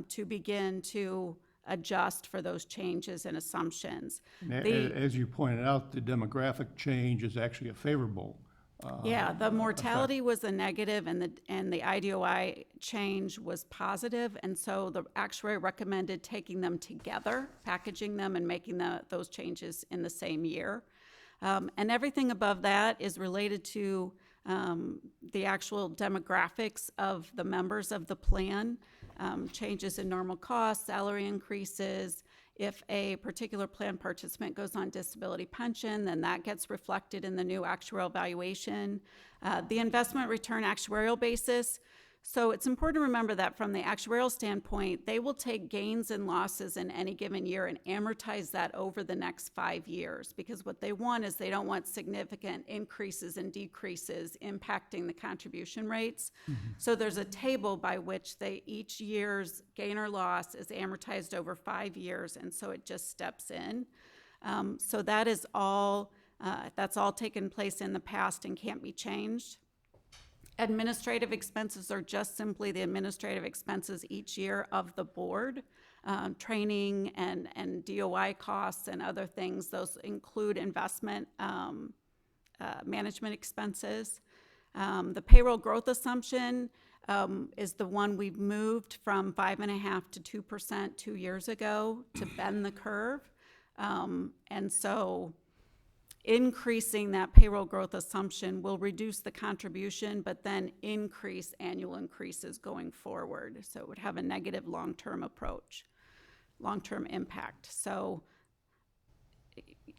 to begin to adjust for those changes and assumptions. As you pointed out, the demographic change is actually a favorable. Yeah, the mortality was a negative, and the IDOI change was positive, and so the actuary recommended taking them together, packaging them, and making those changes in the same year. And everything above that is related to the actual demographics of the members of the plan, changes in normal costs, salary increases. If a particular plan participant goes on disability pension, then that gets reflected in the new actuarial valuation. The investment return actuarial basis. So it's important to remember that from the actuarial standpoint, they will take gains and losses in any given year and amortize that over the next 5 years, because what they want is they don't want significant increases and decreases impacting the contribution rates. So there's a table by which each year's gain or loss is amortized over 5 years, and so it just steps in. So that is all, that's all taken place in the past and can't be changed. Administrative expenses are just simply the administrative expenses each year of the board. training and DOI costs and other things. Those include investment management expenses. The payroll growth assumption is the one we've moved from 5.5% to 2% 2 years ago to bend the curve. And so increasing that payroll growth assumption will reduce the contribution, but then increase annual increases going forward. So it would have a negative long-term impact. So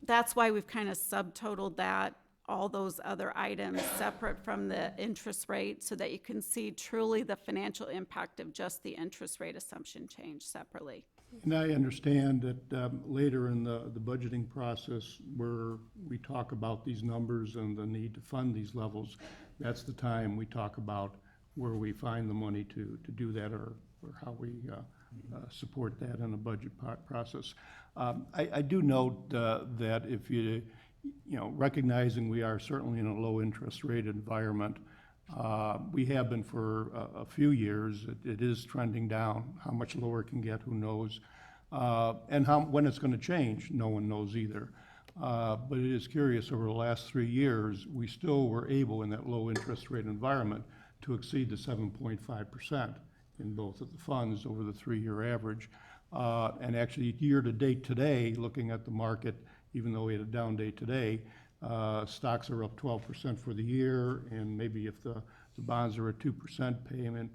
that's why we've kind of subtotaled that, all those other items separate from the interest rate, so that you can see truly the financial impact of just the interest rate assumption change separately. And I understand that later in the budgeting process, where we talk about these numbers and the need to fund these levels, that's the time we talk about where we find the money to do that, or how we support that in the budget process. I do note that if you know, recognizing we are certainly in a low interest rate environment, we have been for a few years. It is trending down. How much lower it can get, who knows? And when it's going to change, no one knows either. But it is curious, over the last 3 years, we still were able, in that low interest rate environment, to exceed the 7.5% in both of the funds over the 3-year average. And actually, year to date today, looking at the market, even though we had a down day today, stocks are up 12% for the year, and maybe if the bonds are a 2% payment,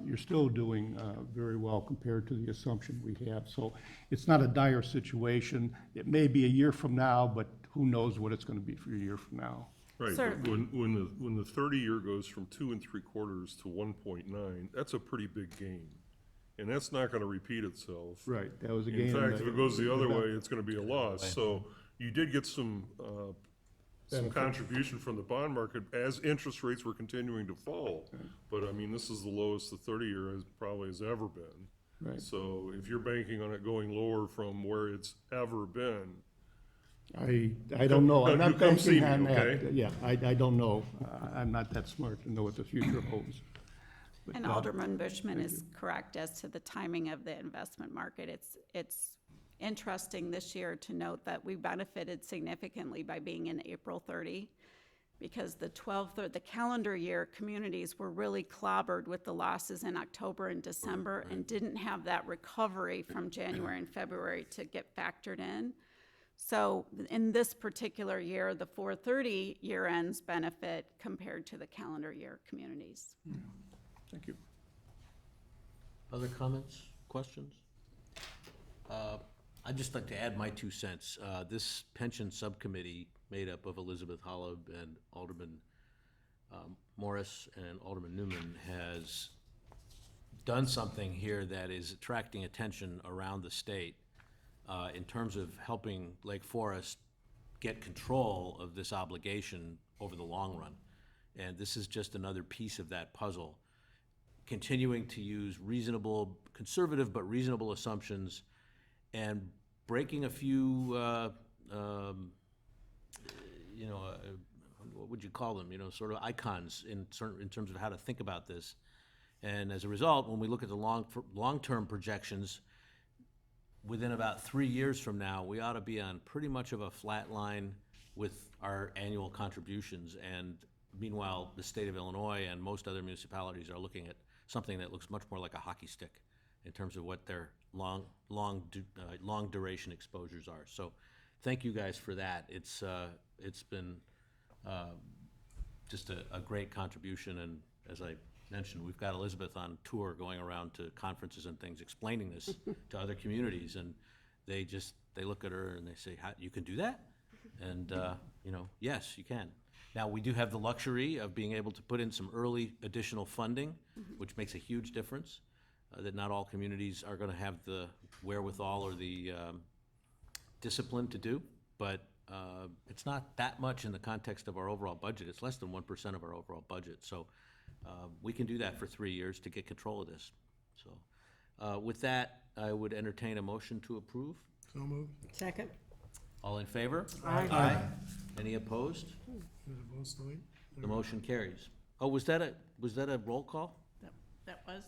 you're still doing very well compared to the assumption we have. So it's not a dire situation. It may be a year from now, but who knows what it's going to be for a year from now. Right, but Certainly. when the 30-year goes from 2 3/4 to 1.9, that's a pretty big gain. And that's not gonna repeat itself. Right, that was a gain. In fact, if it goes the other way, it's gonna be a loss. So you did get some contribution from the bond market as interest rates were continuing to fall. But I mean, this is the lowest the 30-year probably has ever been. Right. So if you're banking on it going lower from where it's ever been, I don't know. I'm You not come see banking me, on that. okay? Yeah, I don't know. I'm not that smart to know what the future holds. But, And Alderman Bushman is correct as to the timing of the investment market. It's interesting this year to note that we benefited significantly by being in April 30, because the calendar year communities were really clobbered with the losses in October and December, and didn't have that recovery from January and February to get factored in. So in this particular year, the 4/30 year ends benefit compared to the calendar year communities. Thank you. Other comments, questions? I'd just like to add my 2 cents. This pension subcommittee, made up of Elizabeth Holub and Alderman Morris and Alderman Newman, has done something here that is attracting attention around the state in terms of helping Lake Forest get control of this obligation over the long run. And this is just another piece of that puzzle. Continuing to use conservative but reasonable assumptions, and breaking a few, what would you call them? Sort of icons in terms of how to think about this. And as a result, when we look at the long-term projections, within about 3 years from now, we ought to be on pretty much of a flat line with our annual contributions. And meanwhile, the state of Illinois and most other municipalities are looking at something that looks much more like a hockey stick in terms of what their long duration exposures are. So thank you guys for that. It's been just a great contribution, and as I mentioned, we've got Elizabeth on tour going around to conferences and things, explaining this to other communities, and they look at her and they say, you can do that? And, yes, you can. Now, we do have the luxury of being able to put in some early additional funding, which makes a huge difference, that not all communities are gonna have the wherewithal or the discipline to do, but it's not that much in the context of our overall budget. It's less than 1% of our overall budget. So we can do that for 3 years to get control of this. So with that, I would entertain a motion to approve. So moved. Second? All in favor? Aye. Any opposed? Is it votes tonight? The motion carries. Oh, was that a roll call? That was,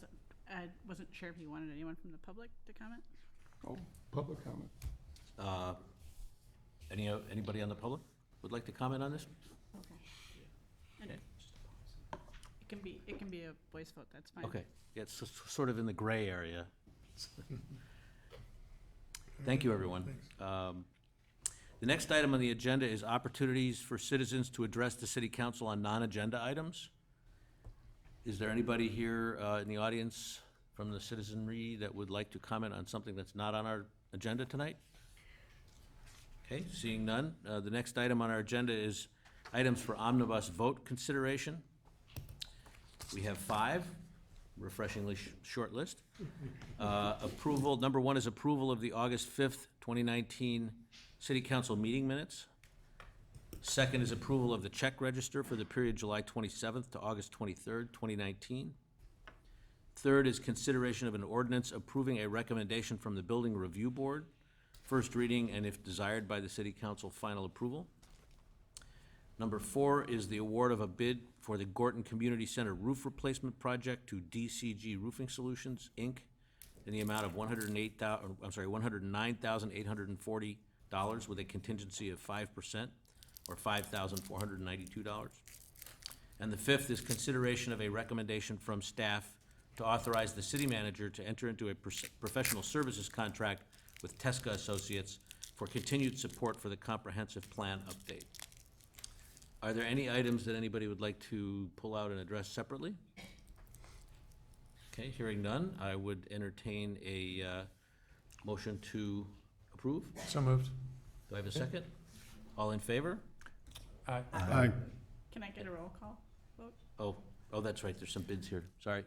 I wasn't sure if you wanted anyone from the public to comment? Oh, public comment. Anybody on the public would like to comment on this? And it can be a voice vote, that's fine. Okay, yeah, it's sort of in the gray area. Thank you, everyone. The next item on the agenda is opportunities for citizens to address the city council on non-agenda items. Is there anybody here in the audience from the citizenry that would like to comment on something that's not on our agenda tonight? Okay, seeing none, the next item on our agenda is items for omnibus vote consideration. We have 5, refreshingly short list. Approval, number 1 is approval of the August 5th, 2019 City Council meeting minutes. Second is approval of the check register for the period July 27th to August 23rd, 2019. Third is consideration of an ordinance approving a recommendation from the Building Review Board, first reading, and if desired by the City Council, final approval. Number 4 is the award of a bid for the Gorton Community Center roof replacement project to DCG Roofing Solutions, Inc., in the amount of $109,840 with a contingency of 5%, or $5,492. And the 5th is consideration of a recommendation from staff to authorize the city manager to enter into a professional services contract with Tesca Associates for continued support for the comprehensive plan update. Are there any items that anybody would like to pull out and address separately? Okay, hearing none, I would entertain a motion to approve. So moved. Do I have a second? All in favor? Aye. Can I get a roll call vote? Oh, that's right, there's some bids here, sorry.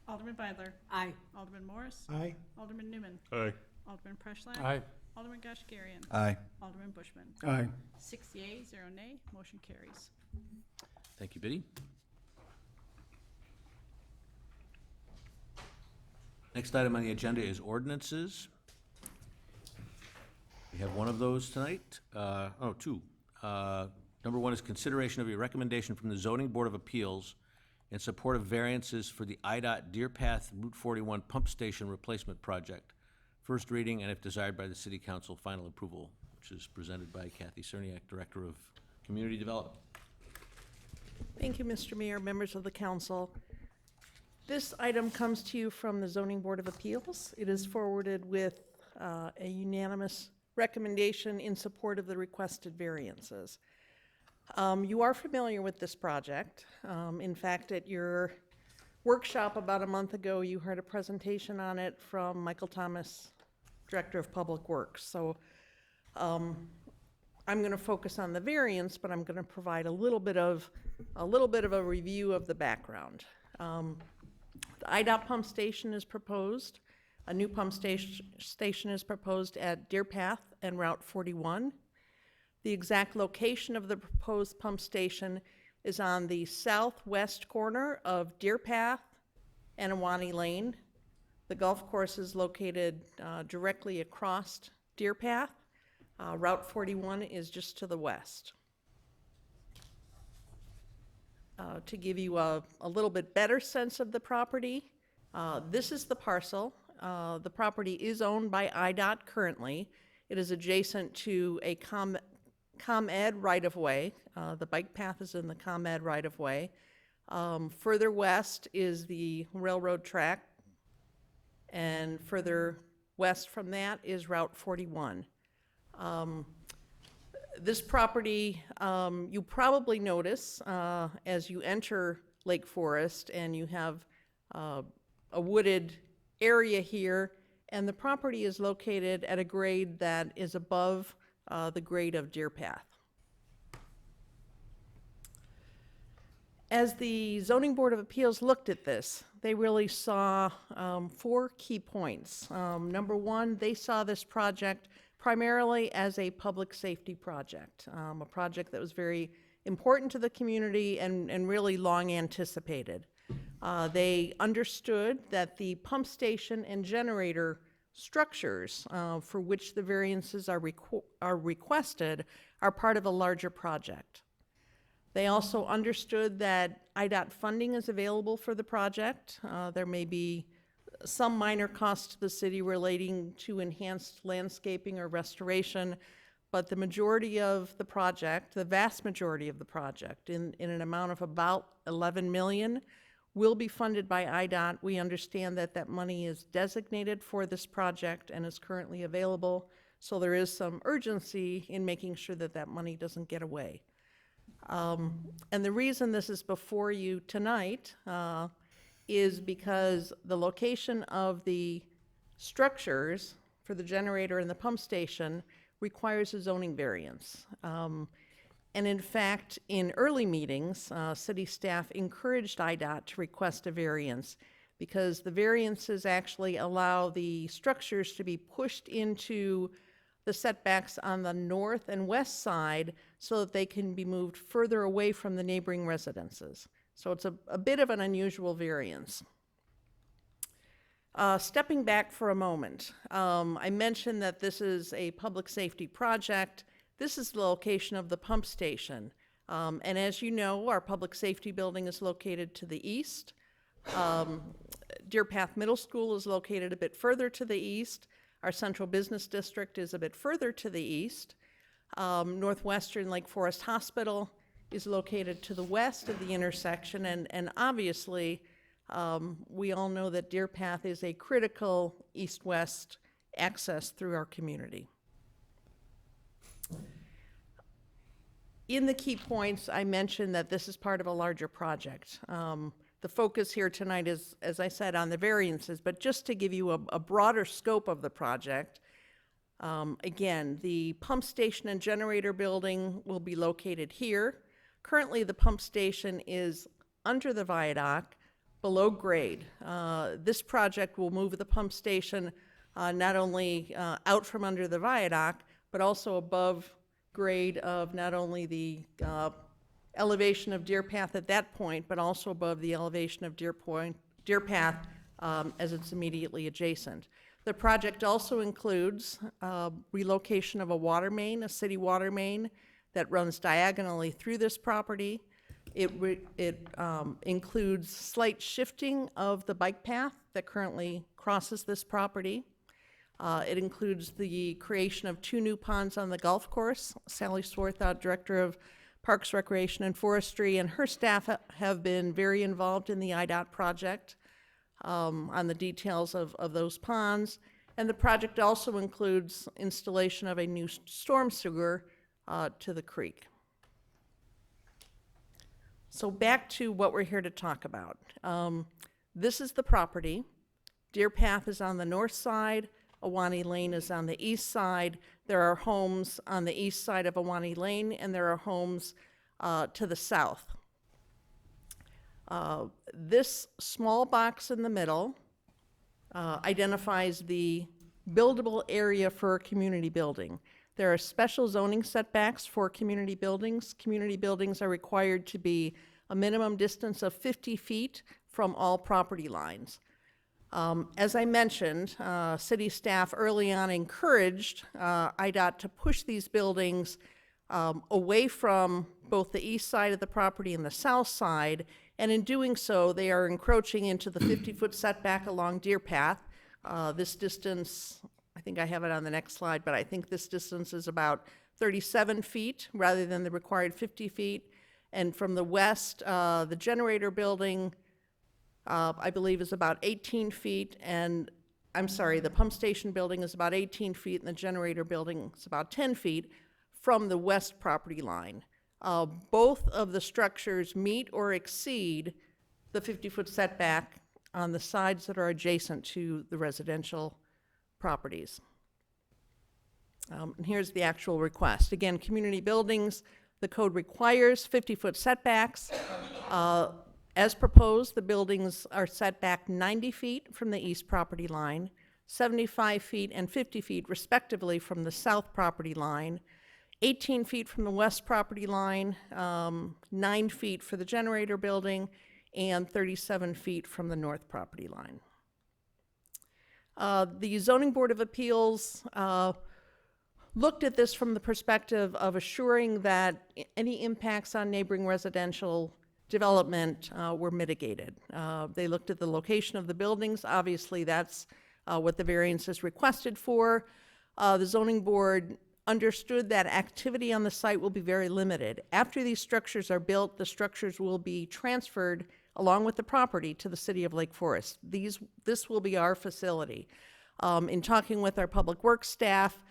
Alderman Beidler? Aye. Alderman Morris? Aye. Alderman Newman? Aye. Alderman Preschlack? Aye. Alderman Kashgarian? Aye. Alderman Bushman? Aye. 6 yea, 0 nay, motion carries. Thank you, Biddy. Next item on the agenda is ordinances. We have one of those tonight, two. Number 1 is consideration of a recommendation from the Zoning Board of Appeals in support of variances for the IDOT Deer Path Route 41 Pump Station Replacement Project. First reading, and if desired by the City Council, final approval, which is presented by Kathy Cerniak, Director of Community Development. Thank you, Mr. Mayor, members of the council. This item comes to you from the Zoning Board of Appeals. It is forwarded with a unanimous recommendation in support of the requested variances. You are familiar with this project. In fact, at your workshop about a month ago, you heard a presentation on it from Michael Thomas, Director of Public Works. So I'm going to focus on the variance, but I'm going to provide a little bit of a review of the background. The IDOT pump station is proposed. A new pump station is proposed at Deer Path and Route 41. The exact location of the proposed pump station is on the southwest corner of Deer Path and Awani Lane. The golf course is located directly across Deer Path. Route 41 is just to the west. To give you a little bit better sense of the property, this is the parcel. The property is owned by IDOT currently. It is adjacent to a ComEd right-of-way. The bike path is in the ComEd right-of-way. Further west is the railroad track, and further west from that is Route 41. This property, you probably notice as you enter Lake Forest, and you have a wooded area here, and the property is located at a grade that is above the grade of Deer Path. As the Zoning Board of Appeals looked at this, they really saw 4 key points. Number 1, they saw this project primarily as a public safety project, a project that was very important to the community and really long anticipated. They understood that the pump station and generator structures for which the variances are requested are part of a larger project. They also understood that IDOT funding is available for the project. There may be some minor cost to the city relating to enhanced landscaping or restoration, but the majority of the project, the vast majority of the project, in an amount of about 11 million, will be funded by IDOT. We understand that that money is designated for this project and is currently available, so there is some urgency in making sure that that money doesn't get away. And the reason this is before you tonight is because the location of the structures for the generator and the pump station requires a zoning variance. And in fact, in early meetings, city staff encouraged IDOT to request a variance because the variances actually allow the structures to be pushed into the setbacks on the north and west side so that they can be moved further away from the neighboring residences. So it's a bit of an unusual variance. Stepping back for a moment, I mentioned that this is a public safety project. This is the location of the pump station. And as you know, our public safety building is located to the east. Deer Path Middle School is located a bit further to the east. Our central business district is a bit further to the east. Northwestern Lake Forest Hospital is located to the west of the intersection, and obviously, we all know that Deer Path is a critical east-west access through our community. In the key points, I mentioned that this is part of a larger project. The focus here tonight is, as I said, on the variances, but just to give you a broader scope of the project, again, the pump station and generator building will be located here. Currently, the pump station is under the viaduct, below grade. This project will move the pump station not only out from under the viaduct, but also above grade of not only the elevation of Deer Path at that point, but also above the elevation of Deer Path as it's immediately adjacent. The project also includes relocation of a water main, a city water main that runs diagonally through this property. It includes slight shifting of the bike path that currently crosses this property. It includes the creation of 2 new ponds on the golf course. Sally Swarthout, Director of Parks, Recreation, and Forestry, and her staff have been very involved in the IDOT project on the details of those ponds. And the project also includes installation of a new storm sewer to the creek. So back to what we're here to talk about. This is the property. Deer Path is on the north side. Ahwahnee Lane is on the east side. There are homes on the east side of Ahwahnee Lane, and there are homes to the south. This small box in the middle identifies the buildable area for a community building. There are special zoning setbacks for community buildings. Community buildings are required to be a minimum distance of 50 feet from all property lines. As I mentioned, city staff early on encouraged IDOT to push these buildings away from both the east side of the property and the south side, and in doing so, they are encroaching into the 50-foot setback along Deer Path. This distance, I think I have it on the next slide, but I think this distance is about 37 feet rather than the required 50 feet. And from the west, the generator building, I believe, is about 18 feet, and I'm sorry, the pump station building is about 18 feet, and the generator building is about 10 feet from the west property line. Both of the structures meet or exceed the 50-foot setback on the sides that are adjacent to the residential properties. And here's the actual request. Again, community buildings, the code requires 50-foot setbacks. As proposed, the buildings are set back 90 feet from the east property line, 75 feet and 50 feet respectively from the south property line, 18 feet from the west property line, 9 feet for the generator building, and 37 feet from the north property line. The Zoning Board of Appeals looked at this from the perspective of assuring that any impacts on neighboring residential development were mitigated. They looked at the location of the buildings. Obviously, that's what the variance is requested for. The zoning board understood that activity on the site will be very limited. After these structures are built, the structures will be transferred along with the property to the city of Lake Forest. This will be our facility. In talking with our public works staff,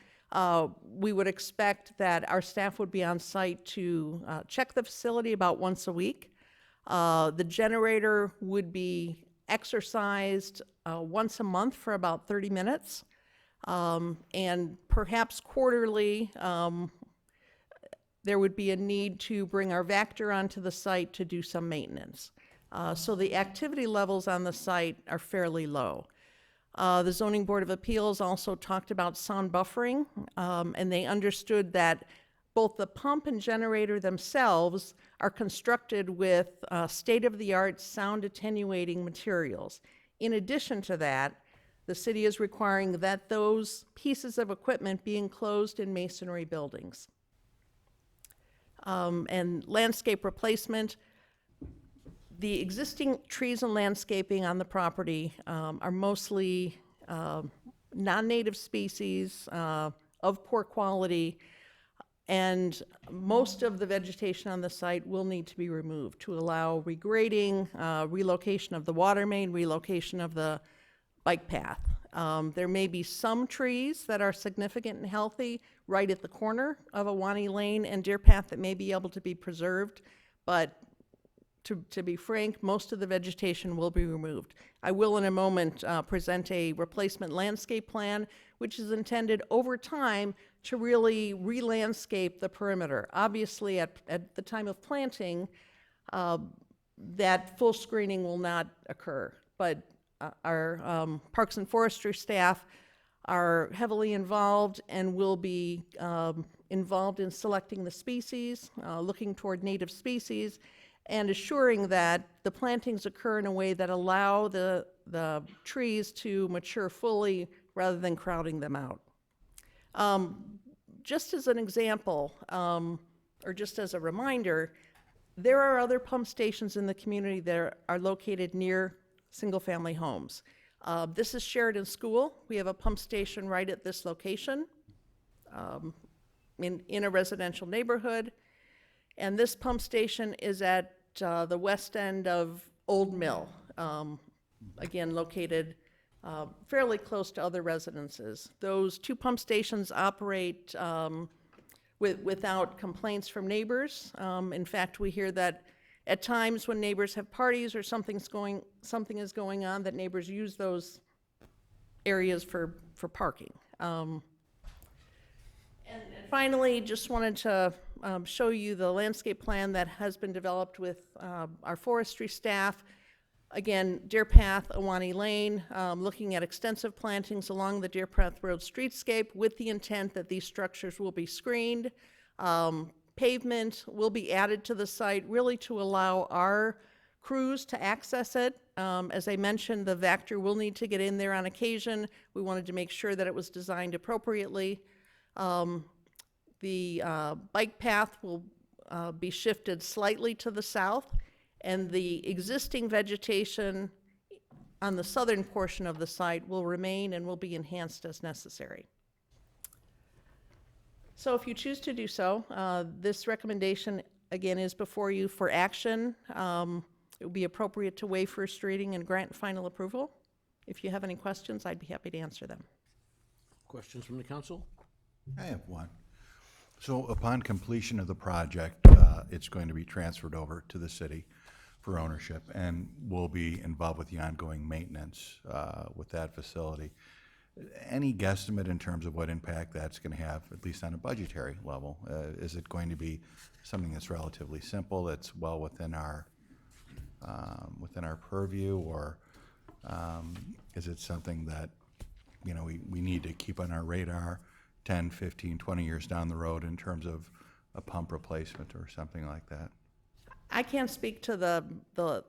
we would expect that our staff would be on site to check the facility about once a week. The generator would be exercised once a month for about 30 minutes. And perhaps quarterly, there would be a need to bring our Vactor onto the site to do some maintenance. So the activity levels on the site are fairly low. The Zoning Board of Appeals also talked about sound buffering, and they understood that both the pump and generator themselves are constructed with state-of-the-art sound attenuating materials. In addition to that, the city is requiring that those pieces of equipment be enclosed in masonry buildings. And landscape replacement, the existing trees and landscaping on the property are mostly non-native species of poor quality, and most of the vegetation on the site will need to be removed to allow regrading, relocation of the water main, relocation of the bike path. There may be some trees that are significant and healthy right at the corner of Awani Lane and Deer Path that may be able to be preserved, but to be frank, most of the vegetation will be removed. I will in a moment present a replacement landscape plan, which is intended over time to really re-landscape the perimeter. Obviously, at the time of planting, that full screening will not occur, but our Parks and Forestry staff are heavily involved and will be involved in selecting the species, looking toward native species, and assuring that the plantings occur in a way that allow the trees to mature fully rather than crowding them out. Just as an example, or just as a reminder, there are other pump stations in the community that are located near single-family homes. This is Sheridan School. We have a pump station right at this location in a residential neighborhood. And this pump station is at the west end of Old Mill, again, located fairly close to other residences. Those two pump stations operate without complaints from neighbors. In fact, we hear that at times when neighbors have parties or something is going on, that neighbors use those areas for parking. And finally, just wanted to show you the landscape plan that has been developed with our forestry staff. Again, Deer Path, Awani Lane, looking at extensive plantings along the Deer Path Road streetscape with the intent that these structures will be screened. Pavement will be added to the site really to allow our crews to access it. As I mentioned, the Vactor will need to get in there on occasion. We wanted to make sure that it was designed appropriately. The bike path will be shifted slightly to the south, and the existing vegetation on the southern portion of the site will remain and will be enhanced as necessary. So if you choose to do so, this recommendation, again, is before you for action. It would be appropriate to waive first reading and grant final approval. If you have any questions, I'd be happy to answer them. Questions from the council? I have one. So upon completion of the project, it's going to be transferred over to the city for ownership and will be involved with the ongoing maintenance with that facility. Any guesstimate in terms of what impact that's going to have, at least on a budgetary level? Is it going to be something that's relatively simple, that's well within our purview, or is it something that, you know, we need to keep on our radar 10, 15, 20 years down the road in terms of a pump replacement or something like that? I can't speak to the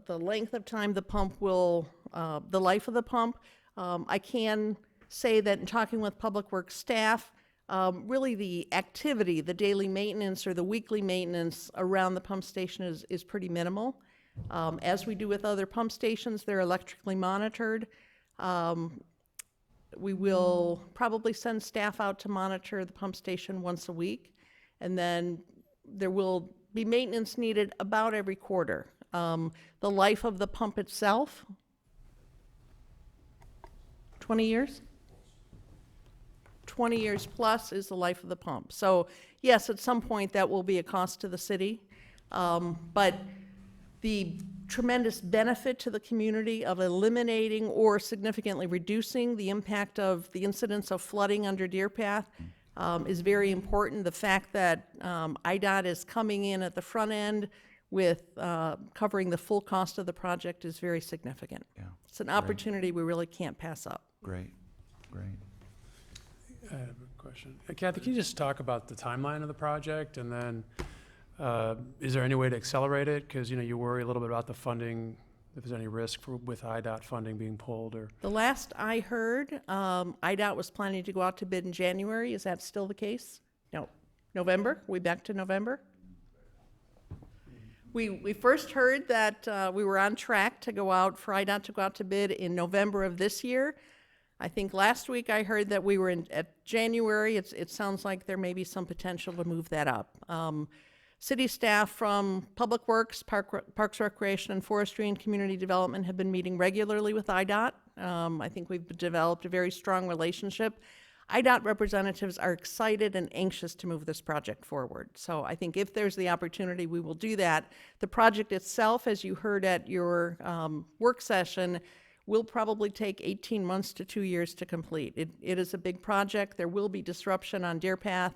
length of time the pump will, the life of the pump. I can say that in talking with Public Works staff, really the activity, the daily maintenance or the weekly maintenance around the pump station is pretty minimal. As we do with other pump stations, they're electrically monitored. We will probably send staff out to monitor the pump station once a week, and then there will be maintenance needed about every quarter. The life of the pump itself, 20 years? 20 years plus is the life of the pump. So yes, at some point that will be a cost to the city. But the tremendous benefit to the community of eliminating or significantly reducing the impact of the incidence of flooding under Deer Path is very important. The fact that IDOT is coming in at the front end with covering the full cost of the project is very significant. Yeah. It's an opportunity we really can't pass up. Great, great. I have a question. Kathy, can you just talk about the timeline of the project, and then is there any way to accelerate it? Because, you know, you worry a little bit about the funding, if there's any risk with IDOT funding being pulled, or? The last I heard, IDOT was planning to go out to bid in January. Is that still the case? No. November? We back to November? We first heard that we were on track to go out, for IDOT to go out to bid in November of this year. I think last week I heard that we were at January. It sounds like there may be some potential to move that up. City staff from Public Works, Parks, Recreation, and Forestry and Community Development have been meeting regularly with IDOT. I think we've developed a very strong relationship. IDOT representatives are excited and anxious to move this project forward. So I think if there's the opportunity, we will do that. The project itself, as you heard at your work session, will probably take 18 months to 2 years to complete. It is a big project. There will be disruption on Deer Path.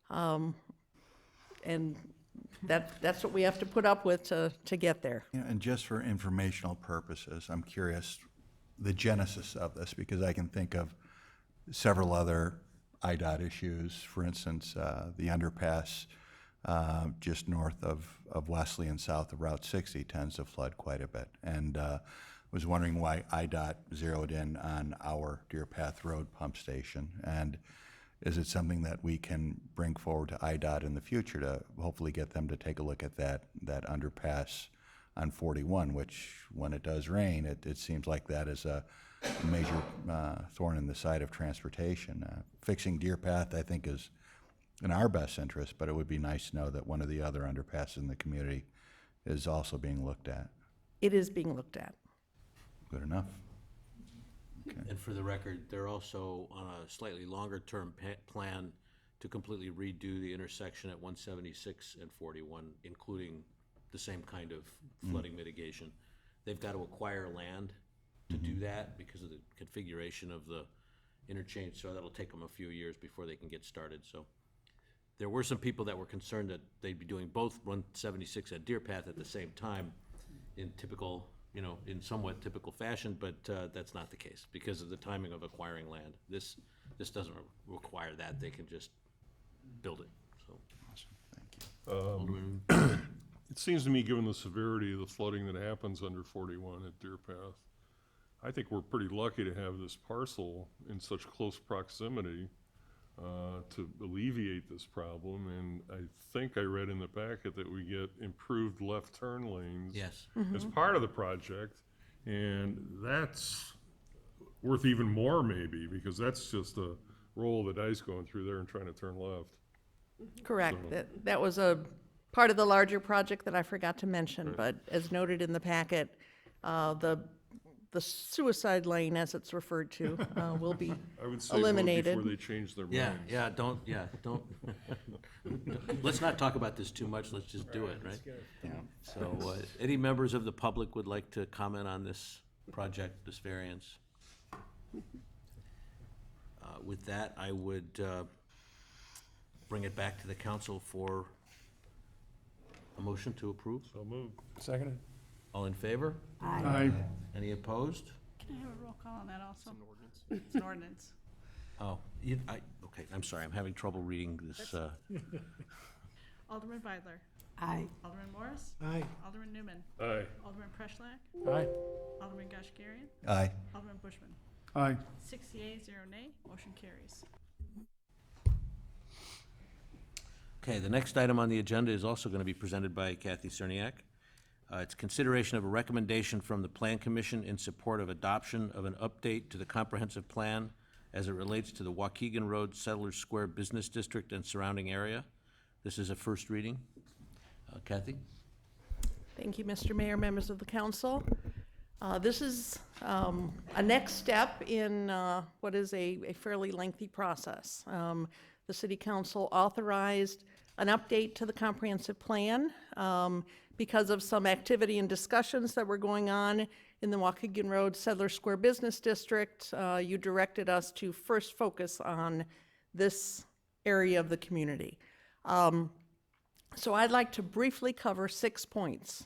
And that's what we have to put up with to get there. Yeah, and just for informational purposes, I'm curious, the genesis of this, because I can think of several other IDOT issues. For instance, the underpass just north of Wesley and south of Route 60 tends to flood quite a bit. And was wondering why IDOT zeroed in on our Deer Path Road pump station. And is it something that we can bring forward to IDOT in the future to hopefully get them to take a look at that underpass on 41, which when it does rain, it seems like that is a major thorn in the side of transportation. Fixing Deer Path, I think, is in our best interest, but it would be nice to know that one of the other underpasses in the community is also being looked at. It is being looked at. Good enough. And for the record, they're also on a slightly longer-term plan to completely redo the intersection at 176 and 41, including the same kind of flooding mitigation. They've got to acquire land to do that because of the configuration of the interchange, so that'll take them a few years before they can get started. So there were some people that were concerned that they'd be doing both 176 and Deer Path at the same time in typical, in somewhat typical fashion, but that's not the case because of the timing of acquiring land. This doesn't require that. They can just build it, so. Awesome, thank you. It seems to me, given the severity of the flooding that happens under 41 at Deer Path, I think we're pretty lucky to have this parcel in such close proximity to alleviate this problem. And I think I read in the packet that we get improved left turn lanes Yes. as part of the project. And that's worth even more maybe, because that's just a roll of the dice going through there and trying to turn left. Correct. That was a part of the larger project that I forgot to mention, but as noted in the packet, the suicide lane, as it's referred to, will be I would say vote eliminated. before they change their Yeah, minds. don't. Let's not talk about this too much, let's just do it, right? So, any members of the public would like to comment on this project, this variance? With that, I would bring it back to the council for a motion to approve. So moved. Seconded. All in favor? Aye. Any opposed? Can I have a roll call on that also? It's an ordinance. Oh, okay, I'm sorry, I'm having trouble reading this. Alderman Weidler. Aye. Alderman Morris. Aye. Alderman Newman. Aye. Alderman Preschlack. Aye. Alderman Goshgarian. Aye. Alderman Bushman. Aye. 6 yeas, 0 nay. Motion carries. Okay, the next item on the agenda is also going to be presented by Kathy Cerniak. It's consideration of a recommendation from the Plan Commission in support of adoption of an update to the comprehensive plan as it relates to the Waukegan Road Settlers Square Business District and surrounding area. This is a first reading. Kathy? Thank you, Mr. Mayor, members of the council. This is a next step in what is a fairly lengthy process. The City Council authorized an update to the comprehensive plan because of some activity and discussions that were going on in the Waukegan Road Settlers Square Business District. You directed us to first focus on this area of the community. So I'd like to briefly cover 6 points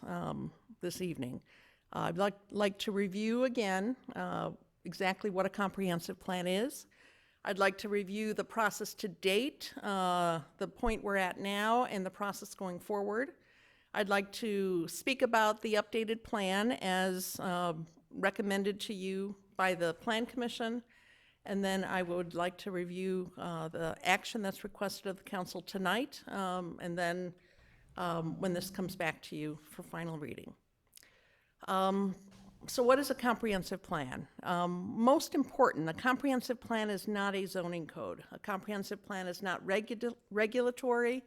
this evening. I'd like to review again exactly what a comprehensive plan is. I'd like to review the process to date, the point we're at now, and the process going forward. I'd like to speak about the updated plan as recommended to you by the Plan Commission, and then I would like to review the action that's requested of the council tonight, and then when this comes back to you for final reading. So what is a comprehensive plan? Most important, a comprehensive plan is not a zoning code. A comprehensive plan is not regulatory.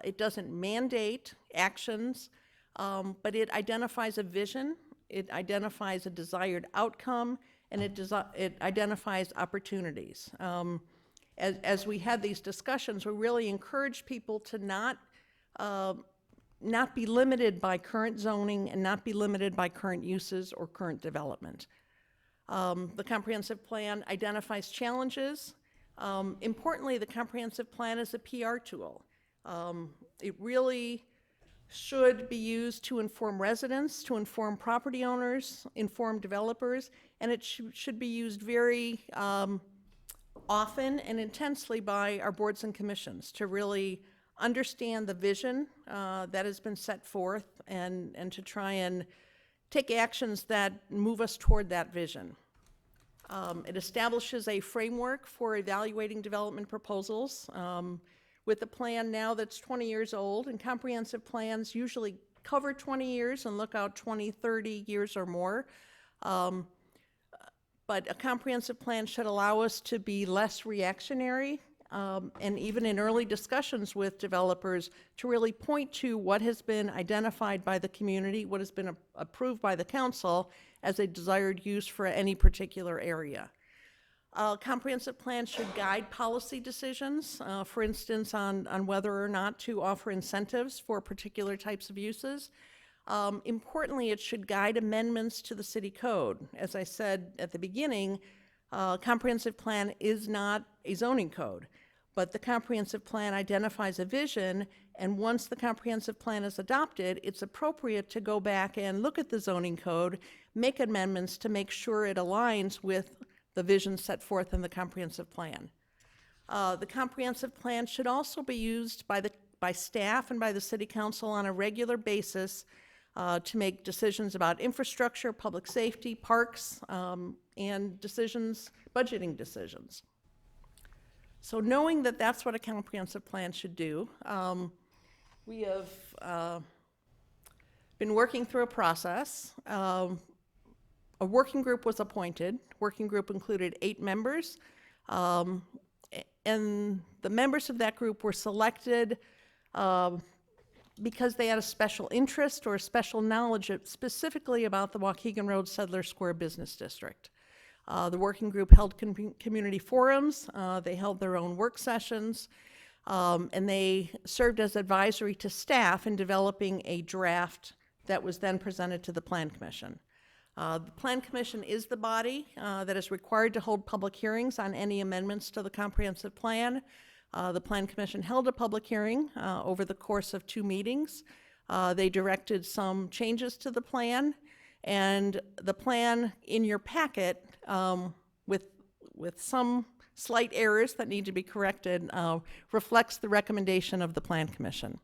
It doesn't mandate actions, but it identifies a vision, it identifies a desired outcome, and it identifies opportunities. As we had these discussions, we really encourage people to not be limited by current zoning and not be limited by current uses or current development. The comprehensive plan identifies challenges. Importantly, the comprehensive plan is a PR tool. It really should be used to inform residents, to inform property owners, inform developers, and it should be used very often and intensely by our boards and commissions to really understand the vision that has been set forth and to try and take actions that move us toward that vision. It establishes a framework for evaluating development proposals with a plan now that's 20 years old, and comprehensive plans usually cover 20 years and look out 20, 30 years or more. But a comprehensive plan should allow us to be less reactionary and even in early discussions with developers to really point to what has been identified by the community, what has been approved by the council as a desired use for any particular area. Comprehensive plans should guide policy decisions, for instance, on whether or not to offer incentives for particular types of uses. Importantly, it should guide amendments to the city code. As I said at the beginning, comprehensive plan is not a zoning code, but the comprehensive plan identifies a vision, and once the comprehensive plan is adopted, it's appropriate to go back and look at the zoning code, make amendments to make sure it aligns with the vision set forth in the comprehensive plan. The comprehensive plan should also be used by staff and by the city council on a regular basis to make decisions about infrastructure, public safety, parks, and budgeting decisions. So knowing that that's what a comprehensive plan should do, we have been working through a process. A working group was appointed. Working group included 8 members, and the members of that group were selected because they had a special interest or a special knowledge specifically about the Waukegan Road Settlers Square Business District. The working group held community forums, they held their own work sessions, and they served as advisory to staff in developing a draft that was then presented to the Plan Commission. The Plan Commission is the body that is required to hold public hearings on any amendments to the comprehensive plan. The Plan Commission held a public hearing over the course of 2 meetings. They directed some changes to the plan, and the plan in your packet, with some slight errors that need to be corrected, reflects the recommendation of the Plan Commission.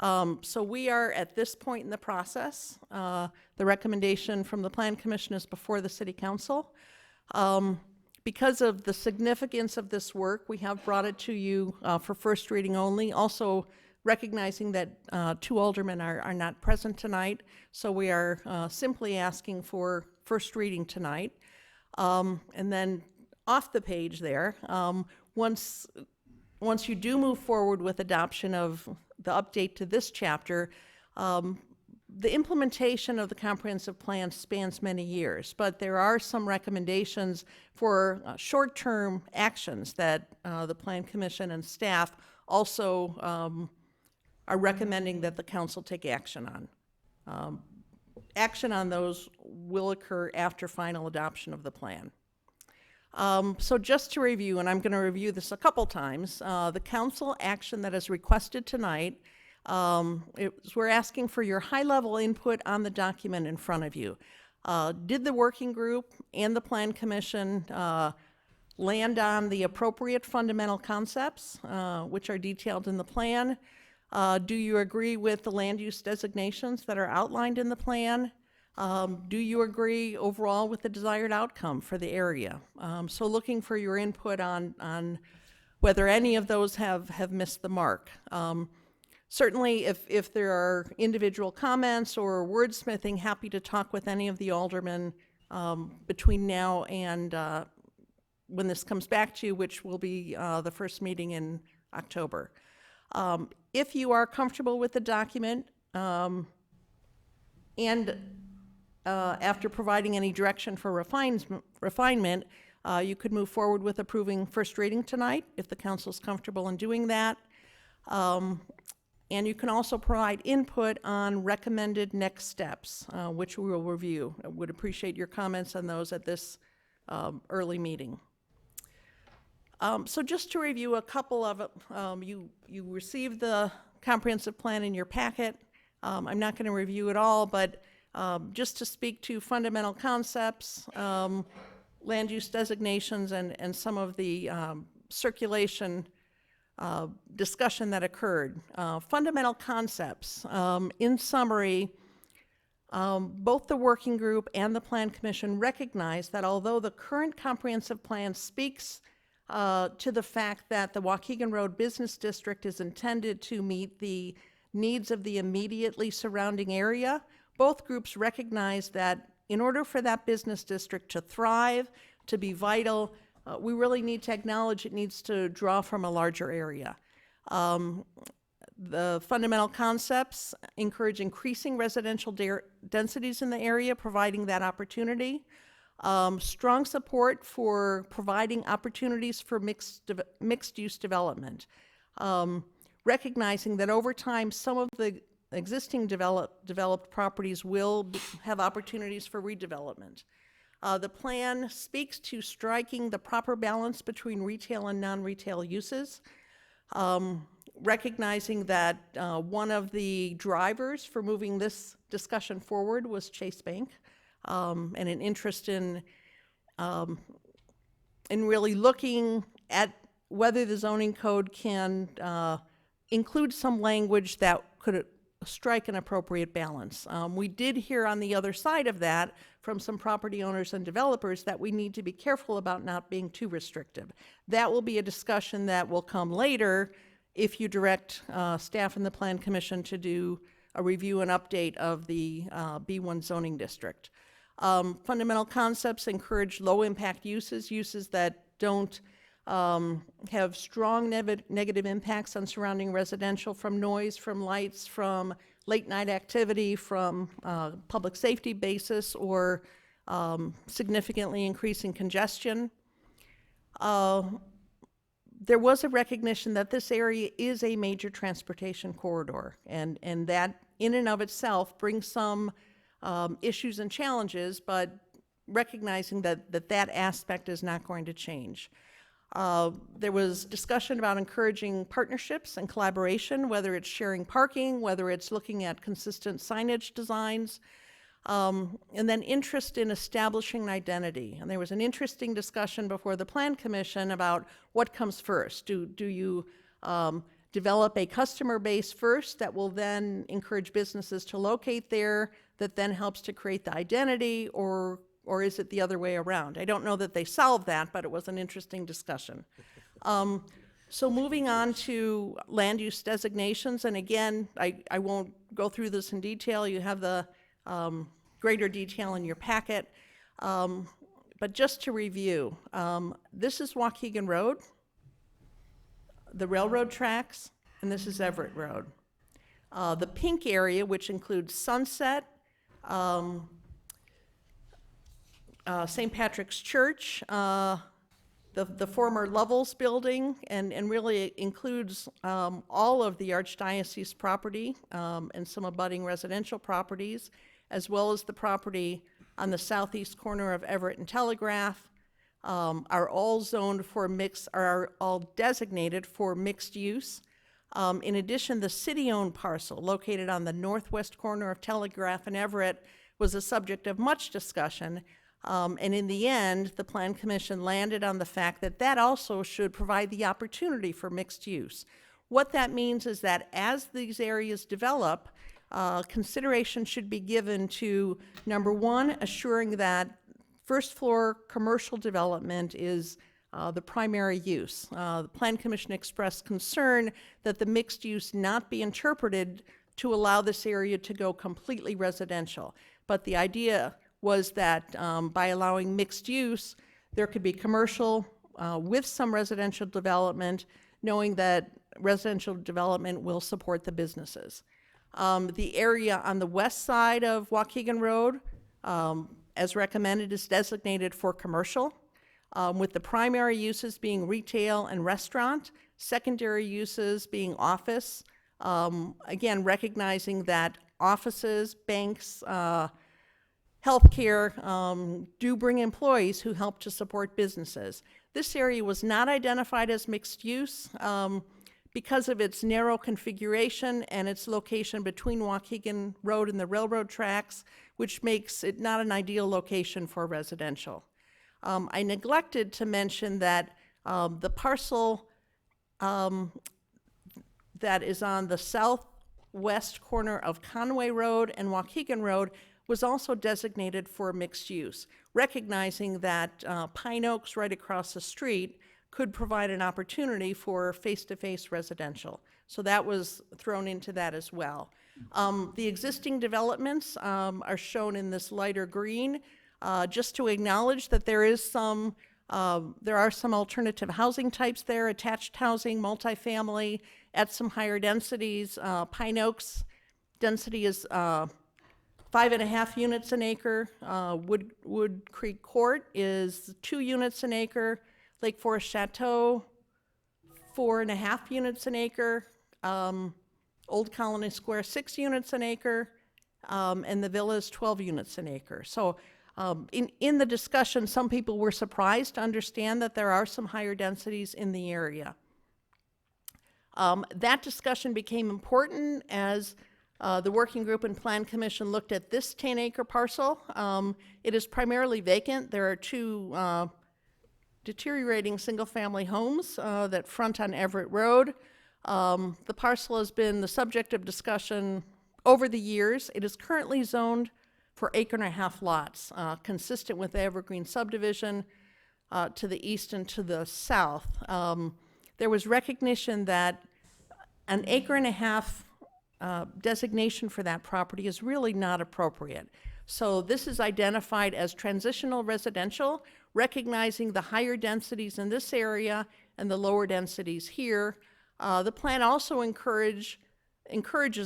So we are at this point in the process. The recommendation from the Plan Commission is before the City Council. Because of the significance of this work, we have brought it to you for first reading only. Also, recognizing that 2 aldermen are not present tonight, so we are simply asking for first reading tonight. And then off the page there, once you do move forward with adoption of the update to this chapter, the implementation of the comprehensive plan spans many years, but there are some recommendations for short-term actions that the Plan Commission and staff also are recommending that the council take action on. Action on those will occur after final adoption of the plan. So just to review, and I'm going to review this a couple times, the council action that is requested tonight, we're asking for your high-level input on the document in front of you. Did the working group and the Plan Commission land on the appropriate fundamental concepts, which are detailed in the plan? Do you agree with the land use designations that are outlined in the plan? Do you agree overall with the desired outcome for the area? So looking for your input on whether any of those have missed the mark. Certainly, if there are individual comments or wordsmithing, happy to talk with any of the aldermen between now and when this comes back to you, which will be the first meeting in October. If you are comfortable with the document and after providing any direction for refinement, you could move forward with approving first reading tonight if the council is comfortable in doing that. And you can also provide input on recommended next steps, which we will review. I would appreciate your comments on those at this early meeting. So just to review a couple of, you received the comprehensive plan in your packet. I'm not going to review it all, but just to speak to fundamental concepts, land use designations, and some of the circulation discussion that occurred. Fundamental concepts. In summary, both the working group and the Plan Commission recognize that although the current comprehensive plan speaks to the fact that the Waukegan Road Business District is intended to meet the needs of the immediately surrounding area, both groups recognize that in order for that business district to thrive, to be vital, we really need to acknowledge it needs to draw from a larger area. The fundamental concepts encourage increasing residential densities in the area, providing that opportunity. Strong support for providing opportunities for mixed-use development. Recognizing that over time, some of the existing developed properties will have opportunities for redevelopment. The plan speaks to striking the proper balance between retail and non-retail uses, recognizing that one of the drivers for moving this discussion forward was Chase Bank, and an interest in really looking at whether the zoning code can include some language that could strike an appropriate balance. We did hear on the other side of that from some property owners and developers that we need to be careful about not being too restrictive. That will be a discussion that will come later if you direct staff and the Plan Commission to do a review and update of the B1 zoning district. Fundamental concepts encourage low-impact uses that don't have strong negative impacts on surrounding residential from noise, from lights, from late-night activity, from public safety basis, or significantly increasing congestion. There was a recognition that this area is a major transportation corridor, and that in and of itself brings some issues and challenges, but recognizing that aspect is not going to change. There was discussion about encouraging partnerships and collaboration, whether it's sharing parking, whether it's looking at consistent signage designs, and then interest in establishing an identity. And there was an interesting discussion before the Plan Commission about what comes first. Do you develop a customer base first that will then encourage businesses to locate there, that then helps to create the identity, or is it the other way around? I don't know that they solved that, but it was an interesting discussion. So moving on to land use designations, and again, I won't go through this in detail. You have the greater detail in your packet. But just to review, this is Waukegan Road, the railroad tracks, and this is Everett Road. The pink area, which includes Sunset, St. Patrick's Church, the former Lovell's building, and really includes all of the Archdiocese property and some abutting residential properties, as well as the property on the southeast corner of Everett and Telegraph, are all zoned for are all designated for mixed use. In addition, the city-owned parcel located on the northwest corner of Telegraph and Everett was the subject of much discussion. And in the end, the Plan Commission landed on the fact that that also should provide the opportunity for mixed use. What that means is that as these areas develop, consideration should be given to, number one, assuring that first floor commercial development is the primary use. The Plan Commission expressed concern that the mixed use not be interpreted to allow this area to go completely residential. But the idea was that by allowing mixed use, there could be commercial with some residential development, knowing that residential development will support the businesses. The area on the west side of Waukegan Road, as recommended, is designated for commercial, with the primary uses being retail and restaurant, secondary uses being office. Again, recognizing that offices, banks, healthcare do bring employees who help to support businesses. This area was not identified as mixed use because of its narrow configuration and its location between Waukegan Road and the railroad tracks, which makes it not an ideal location for residential. I neglected to mention that the parcel that is on the southwest corner of Conway Road and Waukegan Road was also designated for mixed use, recognizing that Pine Oaks right across the street could provide an opportunity for face-to-face residential. So that was thrown into that as well. The existing developments are shown in this lighter green, just to acknowledge that there are some alternative housing types there, attached housing, multifamily, at some higher densities. Pine Oaks density is 5.5 units an acre. Wood Creek Court is 2 units an acre. Lake Forest Chateau, 4.5 units an acre. Old Colony Square, 6 units an acre. And the Villa is 12 units an acre. So in the discussion, some people were surprised to understand that there are some higher densities in the area. That discussion became important as the working group and Plan Commission looked at this 10-acre parcel. It is primarily vacant. There are 2 deteriorating single-family homes that front on Everett Road. The parcel has been the subject of discussion over the years. It is currently zoned for 1.5 lots, consistent with the Evergreen subdivision to the east and to the south. There was recognition that an 1.5 designation for that property is really not appropriate. So this is identified as transitional residential, recognizing the higher densities in this area and the lower densities here. The plan also encourages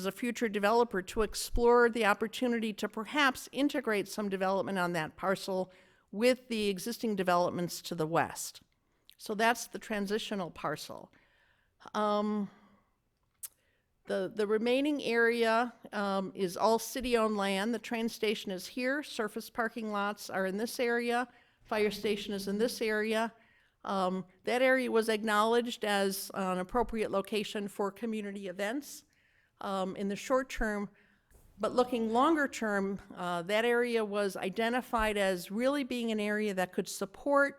a future developer to explore the opportunity to perhaps integrate some development on that parcel with the existing developments to the west. So that's the transitional parcel. The remaining area is all city-owned land. The train station is here. Surface parking lots are in this area. Fire station is in this area. That area was acknowledged as an appropriate location for community events in the short term. But looking longer term, that area was identified as really being an area that could support,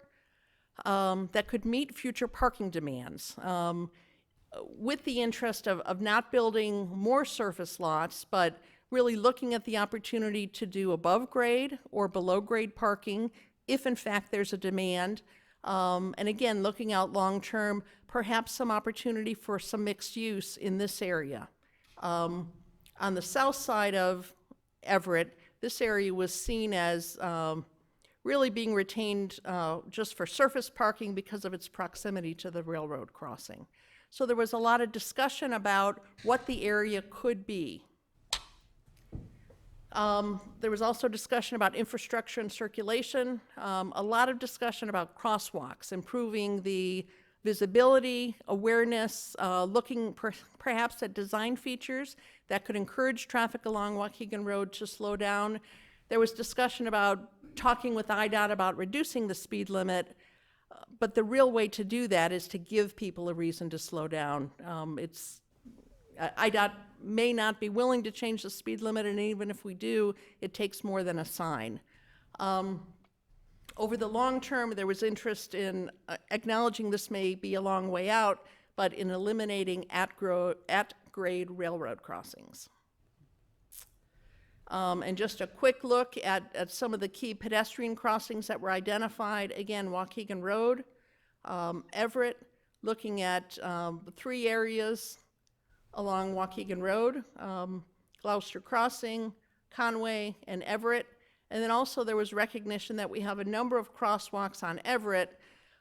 that could meet future parking demands. With the interest of not building more surface lots, but really looking at the opportunity to do above grade or below grade parking if in fact there's a demand, And again, looking out long-term, perhaps some opportunity for some mixed use in this area. On the south side of Everett, this area was seen as really being retained just for surface parking because of its proximity to the railroad crossing. So there was a lot of discussion about what the area could be. There was also discussion about infrastructure and circulation, a lot of discussion about crosswalks, improving the visibility, awareness, looking perhaps at design features that could encourage traffic along Waukegan Road to slow down. There was discussion about talking with IDOT about reducing the speed limit, but the real way to do that is to give people a reason to slow down. IDOT may not be willing to change the speed limit, and even if we do, it takes more than a sign. Over the long term, there was interest in acknowledging this may be a long way out, but in eliminating at-grade railroad crossings. And just a quick look at some of the key pedestrian crossings that were identified. Again, Waukegan Road, Everett, looking at 3 areas along Waukegan Road, Gloucester Crossing, Conway, and Everett. And then also there was recognition that we have a number of crosswalks on Everett,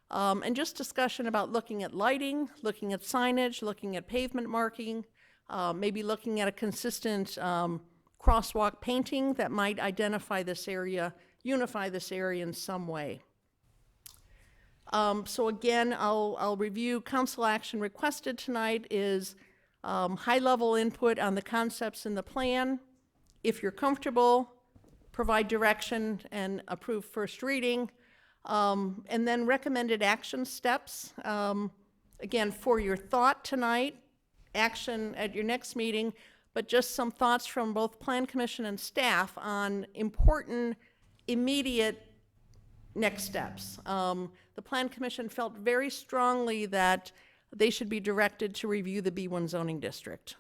and just discussion about looking at lighting, looking at signage, looking at pavement marking, maybe looking at a consistent crosswalk painting that might identify this area, unify this area in some way. So again, I'll review. Council action requested tonight is high-level input on the concepts in the plan. If you're comfortable, provide direction and approve first reading, and then recommended action steps. Again, for your thought tonight, action at your next meeting, but just some thoughts from both Plan Commission and staff on important, immediate next steps. The Plan Commission felt very strongly that they should be directed to review the B1 zoning district.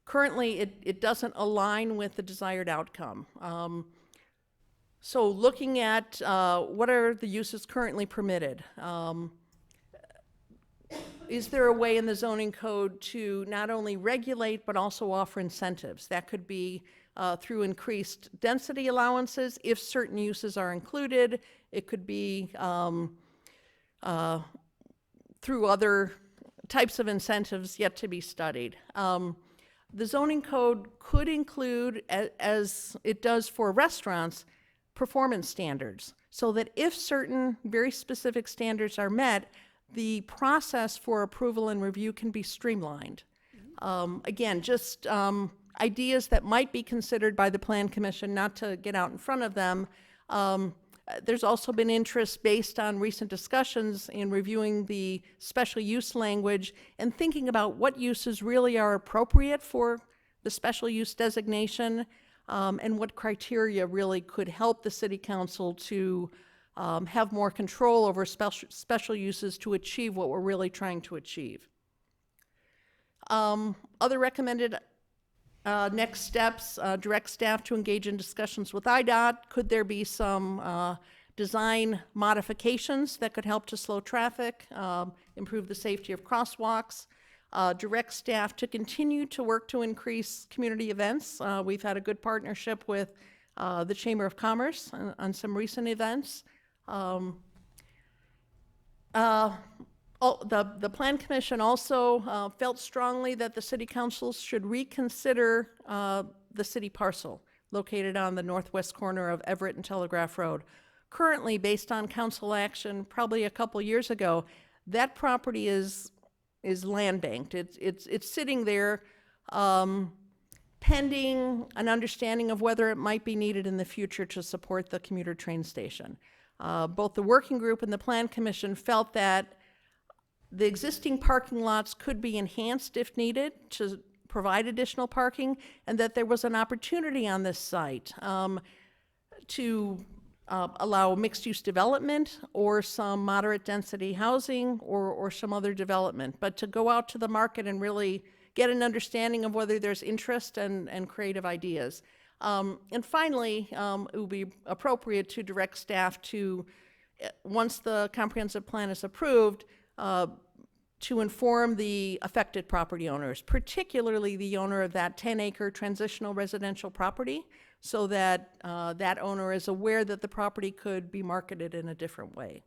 Currently, it doesn't align with the desired outcome. So looking at what are the uses currently permitted? Is there a way in the zoning code to not only regulate but also offer incentives? That could be through increased density allowances if certain uses are included. It could be through other types of incentives yet to be studied. The zoning code could include, as it does for restaurants, performance standards, so that if certain very specific standards are met, the process for approval and review can be streamlined. Again, just ideas that might be considered by the Plan Commission, not to get out in front of them. There's also been interest based on recent discussions in reviewing the special use language and thinking about what uses really are appropriate for the special use designation, and what criteria really could help the City Council to have more control over special uses to achieve what we're really trying to achieve. Other recommended next steps, direct staff to engage in discussions with IDOT. Could there be some design modifications that could help to slow traffic, improve the safety of crosswalks? Direct staff to continue to work to increase community events. We've had a good partnership with the Chamber of Commerce on some recent events. The Plan Commission also felt strongly that the City Council should reconsider the city parcel located on the northwest corner of Everett and Telegraph Road. Currently, based on council action probably a couple years ago, that property is land banked. It's sitting there pending an understanding of whether it might be needed in the future to support the commuter train station. Both the working group and the Plan Commission felt that the existing parking lots could be enhanced if needed to provide additional parking, and that there was an opportunity on this site to allow mixed-use development or some moderate density housing or some other development, but to go out to the market and really get an understanding of whether there's interest and creative ideas. And finally, it would be appropriate to direct staff to once the comprehensive plan is approved, to inform the affected property owners, particularly the owner of that 10-acre transitional residential property, so that that owner is aware that the property could be marketed in a different way.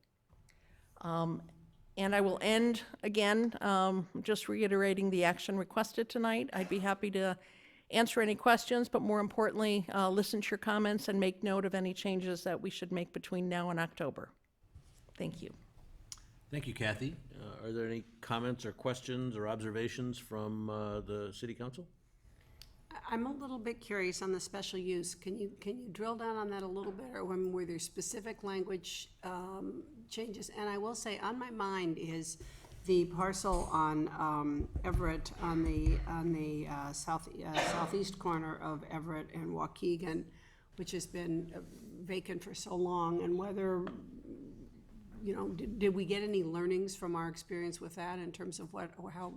And I will end, again, just reiterating the action requested tonight. I'd be happy to answer any questions, but more importantly, listen to your comments and make note of any changes that we should make between now and October. Thank you. Thank you, Kathy. Are there any comments or questions or observations from the city council? I'm a little bit curious on the special use. Can you drill down on that a little bit, or were there specific language changes? And I will say, on my mind is the parcel on Everett, on the southeast corner of Everett and Waukegan, which has been vacant for so long, and whether, you know, did we get any learnings from our experience with that in terms of what, or how,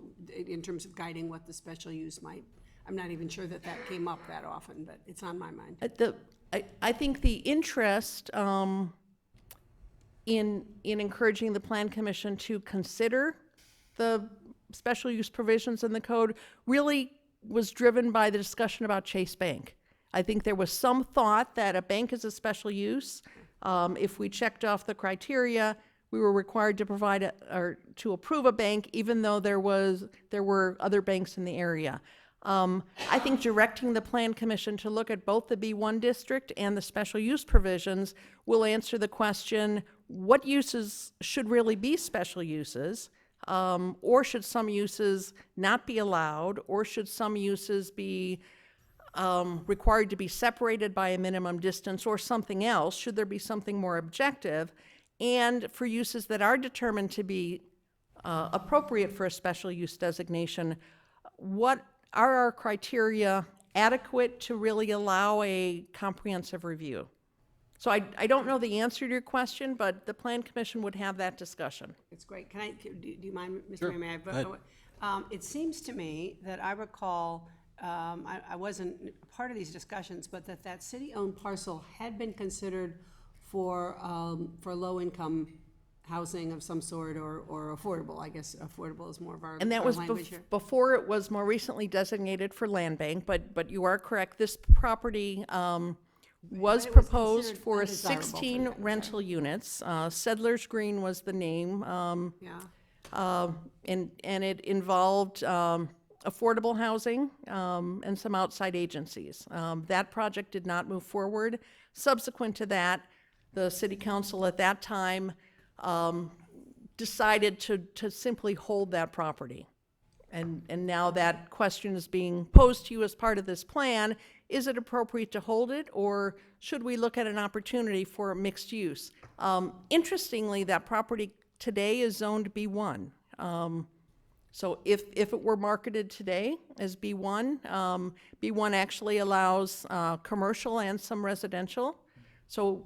in terms of guiding what the special use might? I'm not even sure that came up that often, but it's on my mind. I think the interest in encouraging the Plan Commission to consider the special use provisions in the code really was driven by the discussion about Chase Bank. I think there was some thought that a bank is a special use. If we checked off the criteria, we were required to provide or to approve a bank, even though there were other banks in the area. I think directing the Plan Commission to look at both the B1 district and the special use provisions will answer the question, what uses should really be special uses? Or should some uses not be allowed? Or should some uses be required to be separated by a minimum distance or something else? Should there be something more objective? And for uses that are determined to be appropriate for a special use designation, what are our criteria adequate to really allow a comprehensive review? So I don't know the answer to your question, but the Plan Commission would have that discussion. It's great. Do you mind, Mr. Sure. Mayor? Go ahead. It seems to me that I recall, I wasn't part of these discussions, but that city-owned parcel had been considered for low-income housing of some sort, or affordable. I guess affordable is more of our And that was language here. before it was more recently designated for land bank, but you are correct. This property was was proposed considered for undesirable for 16 that, rental units. Settlers Green was the name. Yeah. And it involved affordable housing and some outside agencies. That project did not move forward. Subsequent to that, the city council at that time decided to simply hold that property. And now that question is being posed to you as part of this plan. Is it appropriate to hold it, or should we look at an opportunity for mixed use? Interestingly, that property today is zoned B1. So if it were marketed today as B1, B1 actually allows commercial and some residential. So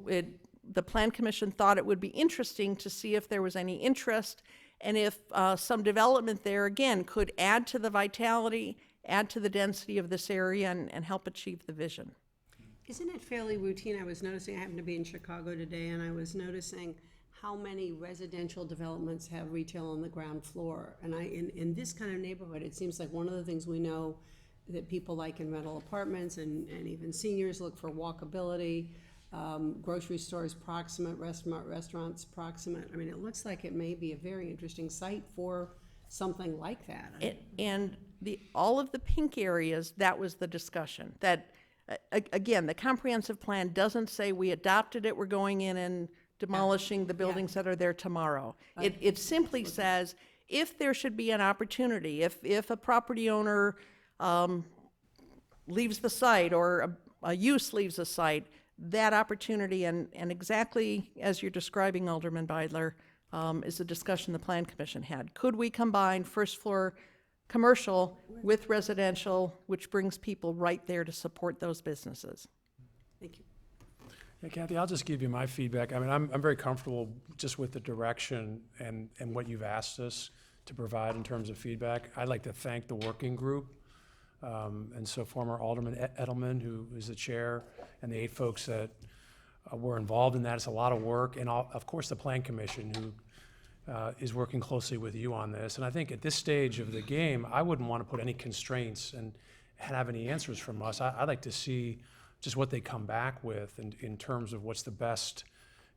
the Plan Commission thought it would be interesting to see if there was any interest, and if some development there, again, could add to the vitality, add to the density of this area, and help achieve the vision. Isn't it fairly routine? I was noticing, I happened to be in Chicago today, and I was noticing how many residential developments have retail on the ground floor. And in this kind of neighborhood, it seems like one of the things we know that people like in rental apartments, and even seniors look for walkability, grocery stores proximate, restaurants proximate. I mean, it looks like it may be a very interesting site for something like that. And all of the pink areas, that was the discussion. That, again, the comprehensive plan doesn't say we adopted it, we're going in and demolishing the buildings that are there tomorrow. It simply says, if there should be an opportunity, if a property owner leaves the site, or a use leaves the site, that opportunity, and exactly as you're describing, Alderman Beidler, is a discussion the Plan Commission had. Could we combine first floor commercial with residential, which brings people right there to support those businesses? Thank you. Yeah, Kathy, I'll just give you my feedback. I mean, I'm very comfortable just with the direction and what you've asked us to provide in terms of feedback. I'd like to thank the working group. And so former Alderman Edelman, who is the chair, and the 8 folks that were involved in that. It's a lot of work, and of course, the Plan Commission, who is working closely with you on this. And I think at this stage of the game, I wouldn't want to put any constraints and have any answers from us. I'd like to see just what they come back with in terms of what's the best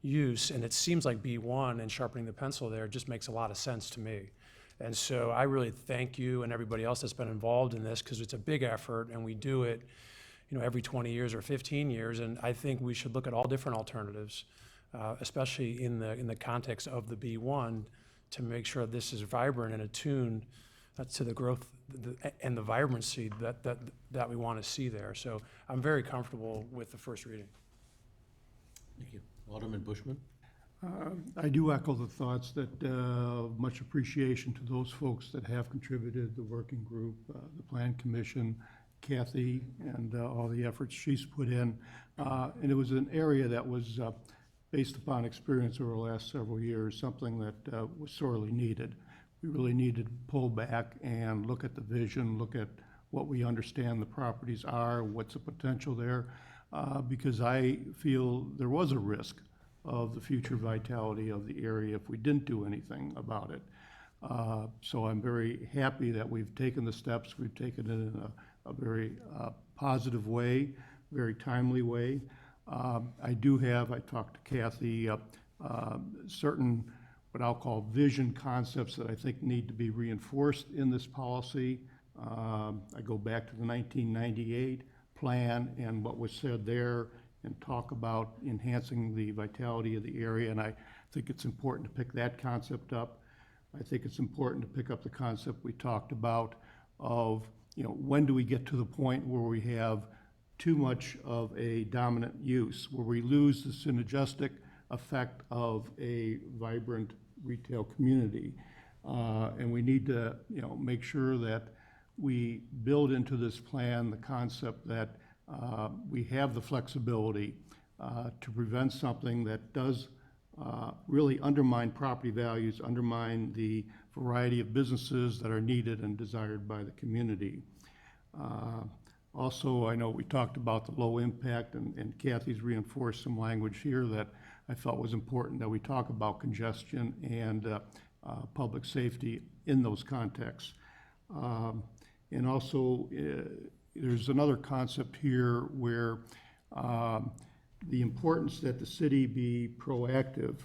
use. And it seems like B1 and sharpening the pencil there just makes a lot of sense to me. And so I really thank you and everybody else that's been involved in this, because it's a big effort, and we do it, every 20 years or 15 years. And I think we should look at all different alternatives, especially in the context of the B1, to make sure this is vibrant and attuned to the growth and the vibrancy that we want to see there. So I'm very comfortable with the first reading. Thank you. Alderman Bushman? I do echo the thoughts that much appreciation to those folks that have contributed, the working group, the Plan Commission, Kathy, and all the efforts she's put in. And it was an area that was, based upon experience over the last several years, something that was sorely needed. We really needed to pull back and look at the vision, look at what we understand the properties are, what's the potential there, because I feel there was a risk of the future vitality of the area if we didn't do anything about it. So I'm very happy that we've taken the steps. We've taken it in a very positive way, very timely way. I talked to Kathy, certain what I'll call vision concepts that I think need to be reinforced in this policy. I go back to the 1998 plan and what was said there, and talk about enhancing the vitality of the area, and I think it's important to pick that concept up. I think it's important to pick up the concept we talked about of, when do we get to the point where we have too much of a dominant use, where we lose the synergistic effect of a vibrant retail community. And we need to, make sure that we build into this plan the concept that we have the flexibility to prevent something that does really undermine property values, undermine the variety of businesses that are needed and desired by the community. Also, I know we talked about the low impact, and Kathy's reinforced some language here that I felt was important, that we talk about congestion and public safety in those contexts. And also, there's another concept here where the importance that the city be proactive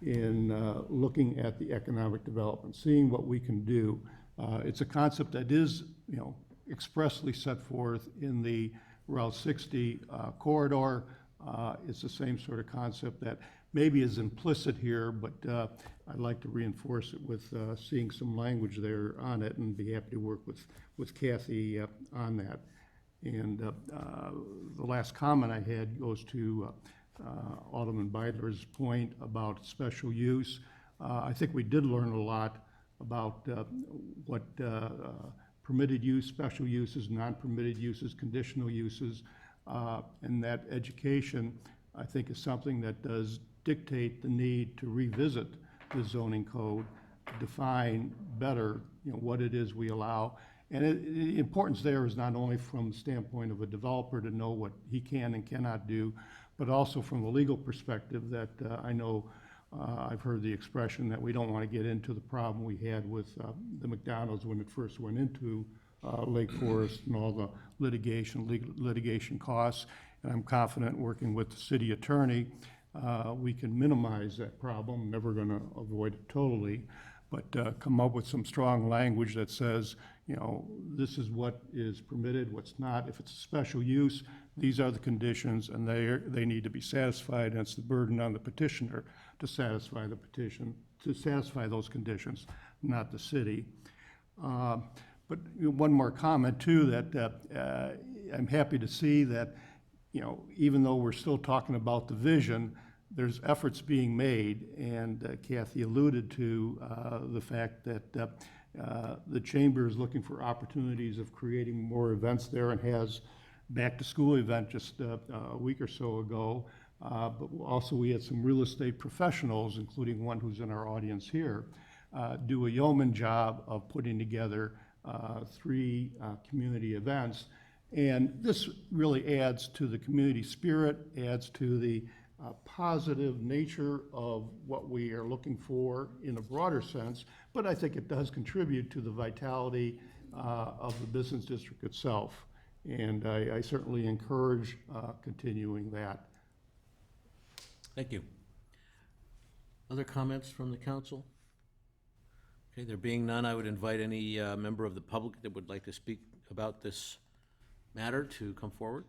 in looking at the economic development, seeing what we can do. It's a concept that is, expressly set forth in the Route 60 corridor. It's the same sort of concept that maybe is implicit here, but I'd like to reinforce it with seeing some language there on it, and be happy to work with Kathy on that. And the last comment I had goes to Alderman Beidler's point about special use. I think we did learn a lot about what permitted use, special uses, non-permitted uses, conditional uses, and that education, I think, is something that does dictate the need to revisit the zoning code, define better, what it is we allow. And the importance there is not only from the standpoint of a developer to know what he can and cannot do, but also from the legal perspective that I know I've heard the expression that we don't want to get into the problem we had with the McDonald's when it first went into Lake Forest and all the litigation costs. And I'm confident, working with the city attorney, we can minimize that problem. Never going to avoid it totally, but come up with some strong language that says, this is what is permitted, what's not. If it's a special use, these are the conditions, and they need to be satisfied, and it's the burden on the petitioner to satisfy the petition, to satisfy those conditions, not the city. But one more comment too, that I'm happy to see that, even though we're still talking about the vision, there's efforts being made, and Kathy alluded to the fact that the chamber is looking for opportunities of creating more events there, and has back-to-school event just a week or so ago. But also we had some real estate professionals, including one who's in our audience here, do a yeoman job of putting together 3 community events. And this really adds to the community spirit, adds to the positive nature of what we are looking for in a broader sense, but I think it does contribute to the vitality of the business district itself. And I certainly encourage continuing that. Thank you. Other comments from the council? Okay, there being none, I would invite any member of the public that would like to speak about this matter to come forward.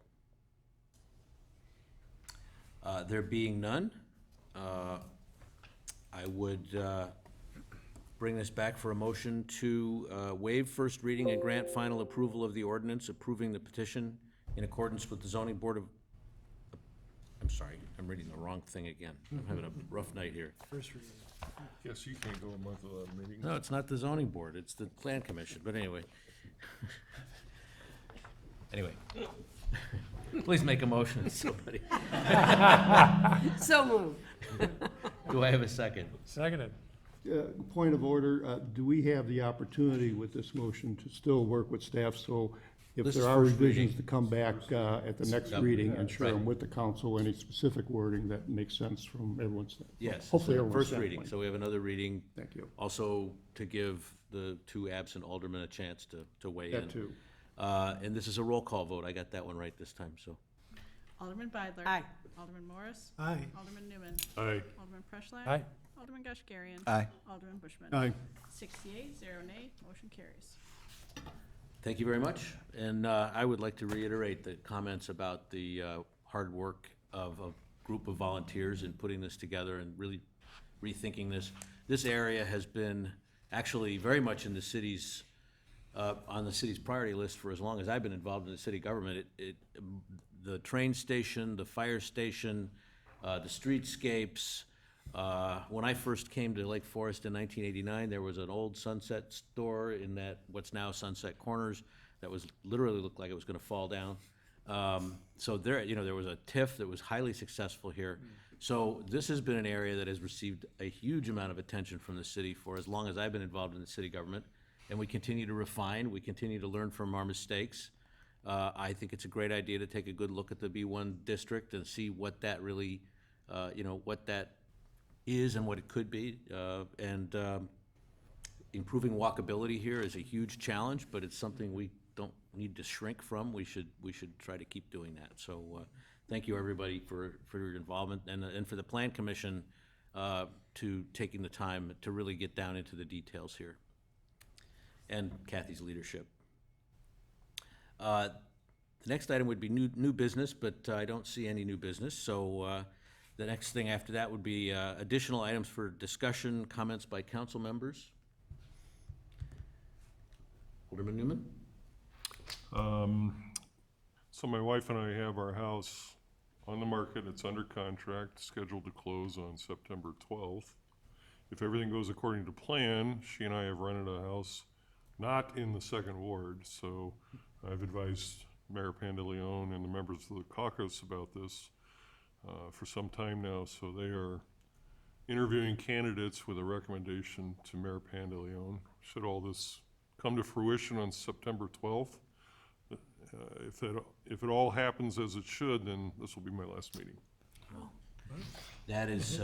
There being none, I would bring this back for a motion to waive first reading and grant final approval of the ordinance approving the petition in accordance with the zoning board of, I'm sorry, I'm reading the wrong thing again. I'm having a rough night here. First reading. Yes, you can't go a month without a meeting. No, it's not the zoning board, it's the plan commission, but anyway. Anyway. Please make a motion, somebody. So moved. Do I have a second? Seconded. Point of order, do we have the opportunity with this motion to still work with staff? So if This there is are first revisions reading. to come back at the next Yep. reading and share them Right. with the council, any specific wording that makes sense from everyone's standpoint? Yes. Hopefully so everyone's First standpoint. reading, so we have another reading. Thank you. Also to give the two absent aldermen a chance to weigh in. That too. And this is a roll call vote, I got that one right this time, so. Alderman Beidler. Aye. Alderman Morris. Aye. Alderman Newman. Aye. Alderman Preschlack. Aye. Alderman Gushgarian. Aye. Alderman Bushman. Aye. 68, 0 nay, motion carries. Thank you very much. And I would like to reiterate the comments about the hard work of a group of volunteers in putting this together and really rethinking this. This area has been actually very much in the city's, on the city's priority list for as long as I've been involved in the city government. The train station, the fire station, the streetscapes. When I first came to Lake Forest in 1989, there was an old Sunset store in that, what's now Sunset Corners, that was, literally looked like it was gonna fall down. So there, there was a TIF that was highly successful here. So this has been an area that has received a huge amount of attention from the city for as long as I've been involved in the city government. And we continue to refine, we continue to learn from our mistakes. I think it's a great idea to take a good look at the B1 district and see what that really, what that is and what it could be. Improving walkability here is a huge challenge, but it's something we don't need to shrink from. We should try to keep doing that. So thank you, everybody, for your involvement and for the Plan Commission to taking the time to really get down into the details here. And Kathy's leadership. The next item would be new business, but I don't see any new business. So the next thing after that would be additional items for discussion, comments by council members. Alderman Newman? So my wife and I have our house on the market. It's under contract, scheduled to close on September 12th. If everything goes according to plan, she and I have rented a house not in the second ward, so I've advised Mayor Pandeleon and the members of the caucus about this for some time now, so they are interviewing candidates with a recommendation to Mayor Pandeleon. Should all this come to fruition on September 12th, if it all happens as it should, then this will be my last meeting. That is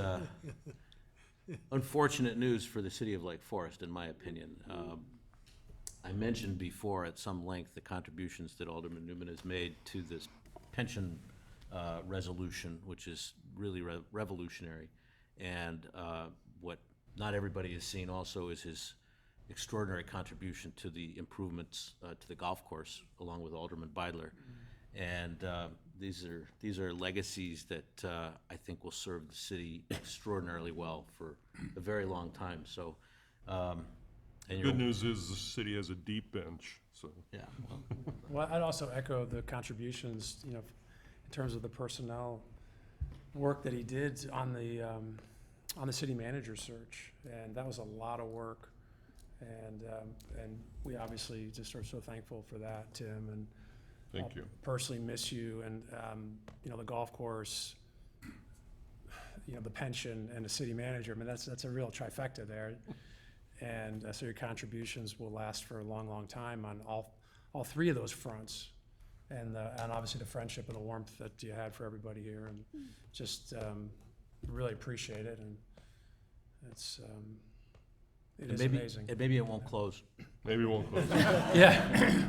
unfortunate news for the city of Lake Forest, in my opinion. I mentioned before at some length the contributions that Alderman Newman has made to this pension resolution, which is really revolutionary. And what not everybody has seen also is his extraordinary contribution to the improvements to the golf course, along with Alderman Beidler. And these are legacies that I think will serve the city extraordinarily well for a very long time. So, and Good news is the city has a deep bench, so. Yeah. Well, I'd also echo the contributions, in terms of the personnel work that he did on the city manager search, and that was a lot of work. And we obviously just are so thankful for that, Tim, and Thank I'll you. personally miss you, and the golf course, the pension and the city manager. I mean, that's a real trifecta there. And so your contributions will last for a long, long time on all three of those fronts. and obviously the friendship and the warmth that you had for everybody here, and just really appreciate it, and it's it is amazing. And maybe it won't close. Maybe it won't close. Yeah.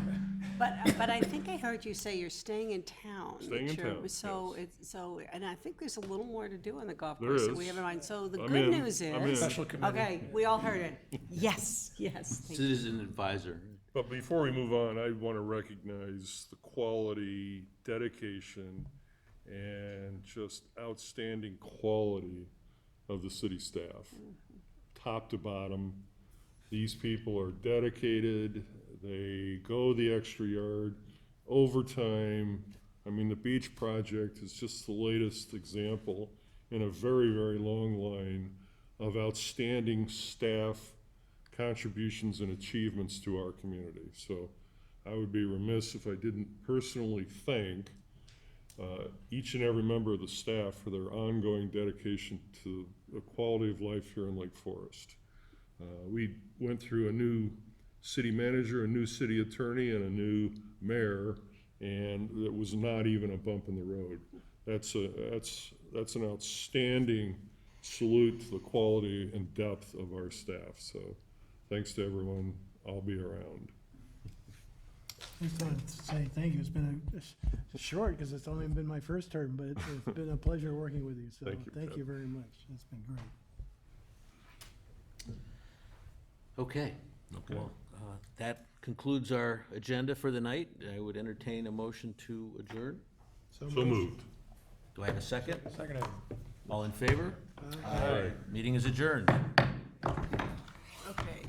But I think I heard you say you're staying in town. Staying in Sure. town, So it's, so, and I think there's a little more to do on the golf There course that is. we have in mind. So the I'm good in. news I'm in. is. Special committee. Okay, we all heard it. Yes, yes. Thank you. Citizen advisor. But before we move on, I want to recognize the quality, dedication, and just outstanding quality of the city staff. Top to bottom, these people are dedicated, they go the extra yard, overtime. I mean, the beach project is just the latest example in a very, very long line of outstanding staff contributions and achievements to our community. So I would be remiss if I didn't personally thank each and every member of the staff for their ongoing dedication to the quality of life here in Lake Forest. We went through a new city manager, a new city attorney, and a new mayor, and it was not even a bump in the road. That's an outstanding salute to the quality and depth of our staff. So thanks to everyone. I'll be around. I just wanted to say thank you. It's been a short, because it's only been my first term, but it's been a pleasure working with you. So Thank you, thank Ted. you very much. It's been great. Okay. Well, that concludes our agenda for the night. I would entertain a motion to adjourn. So moved. Do I have a second? Second. All in favor? Aye. Meeting is adjourned. Okay,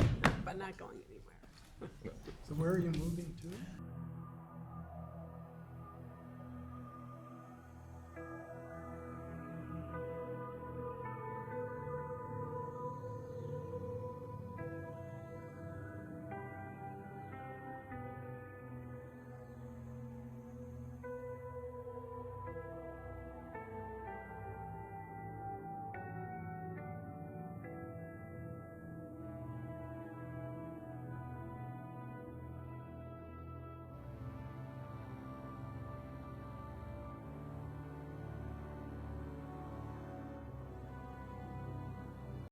but not going anywhere. So where are you moving to?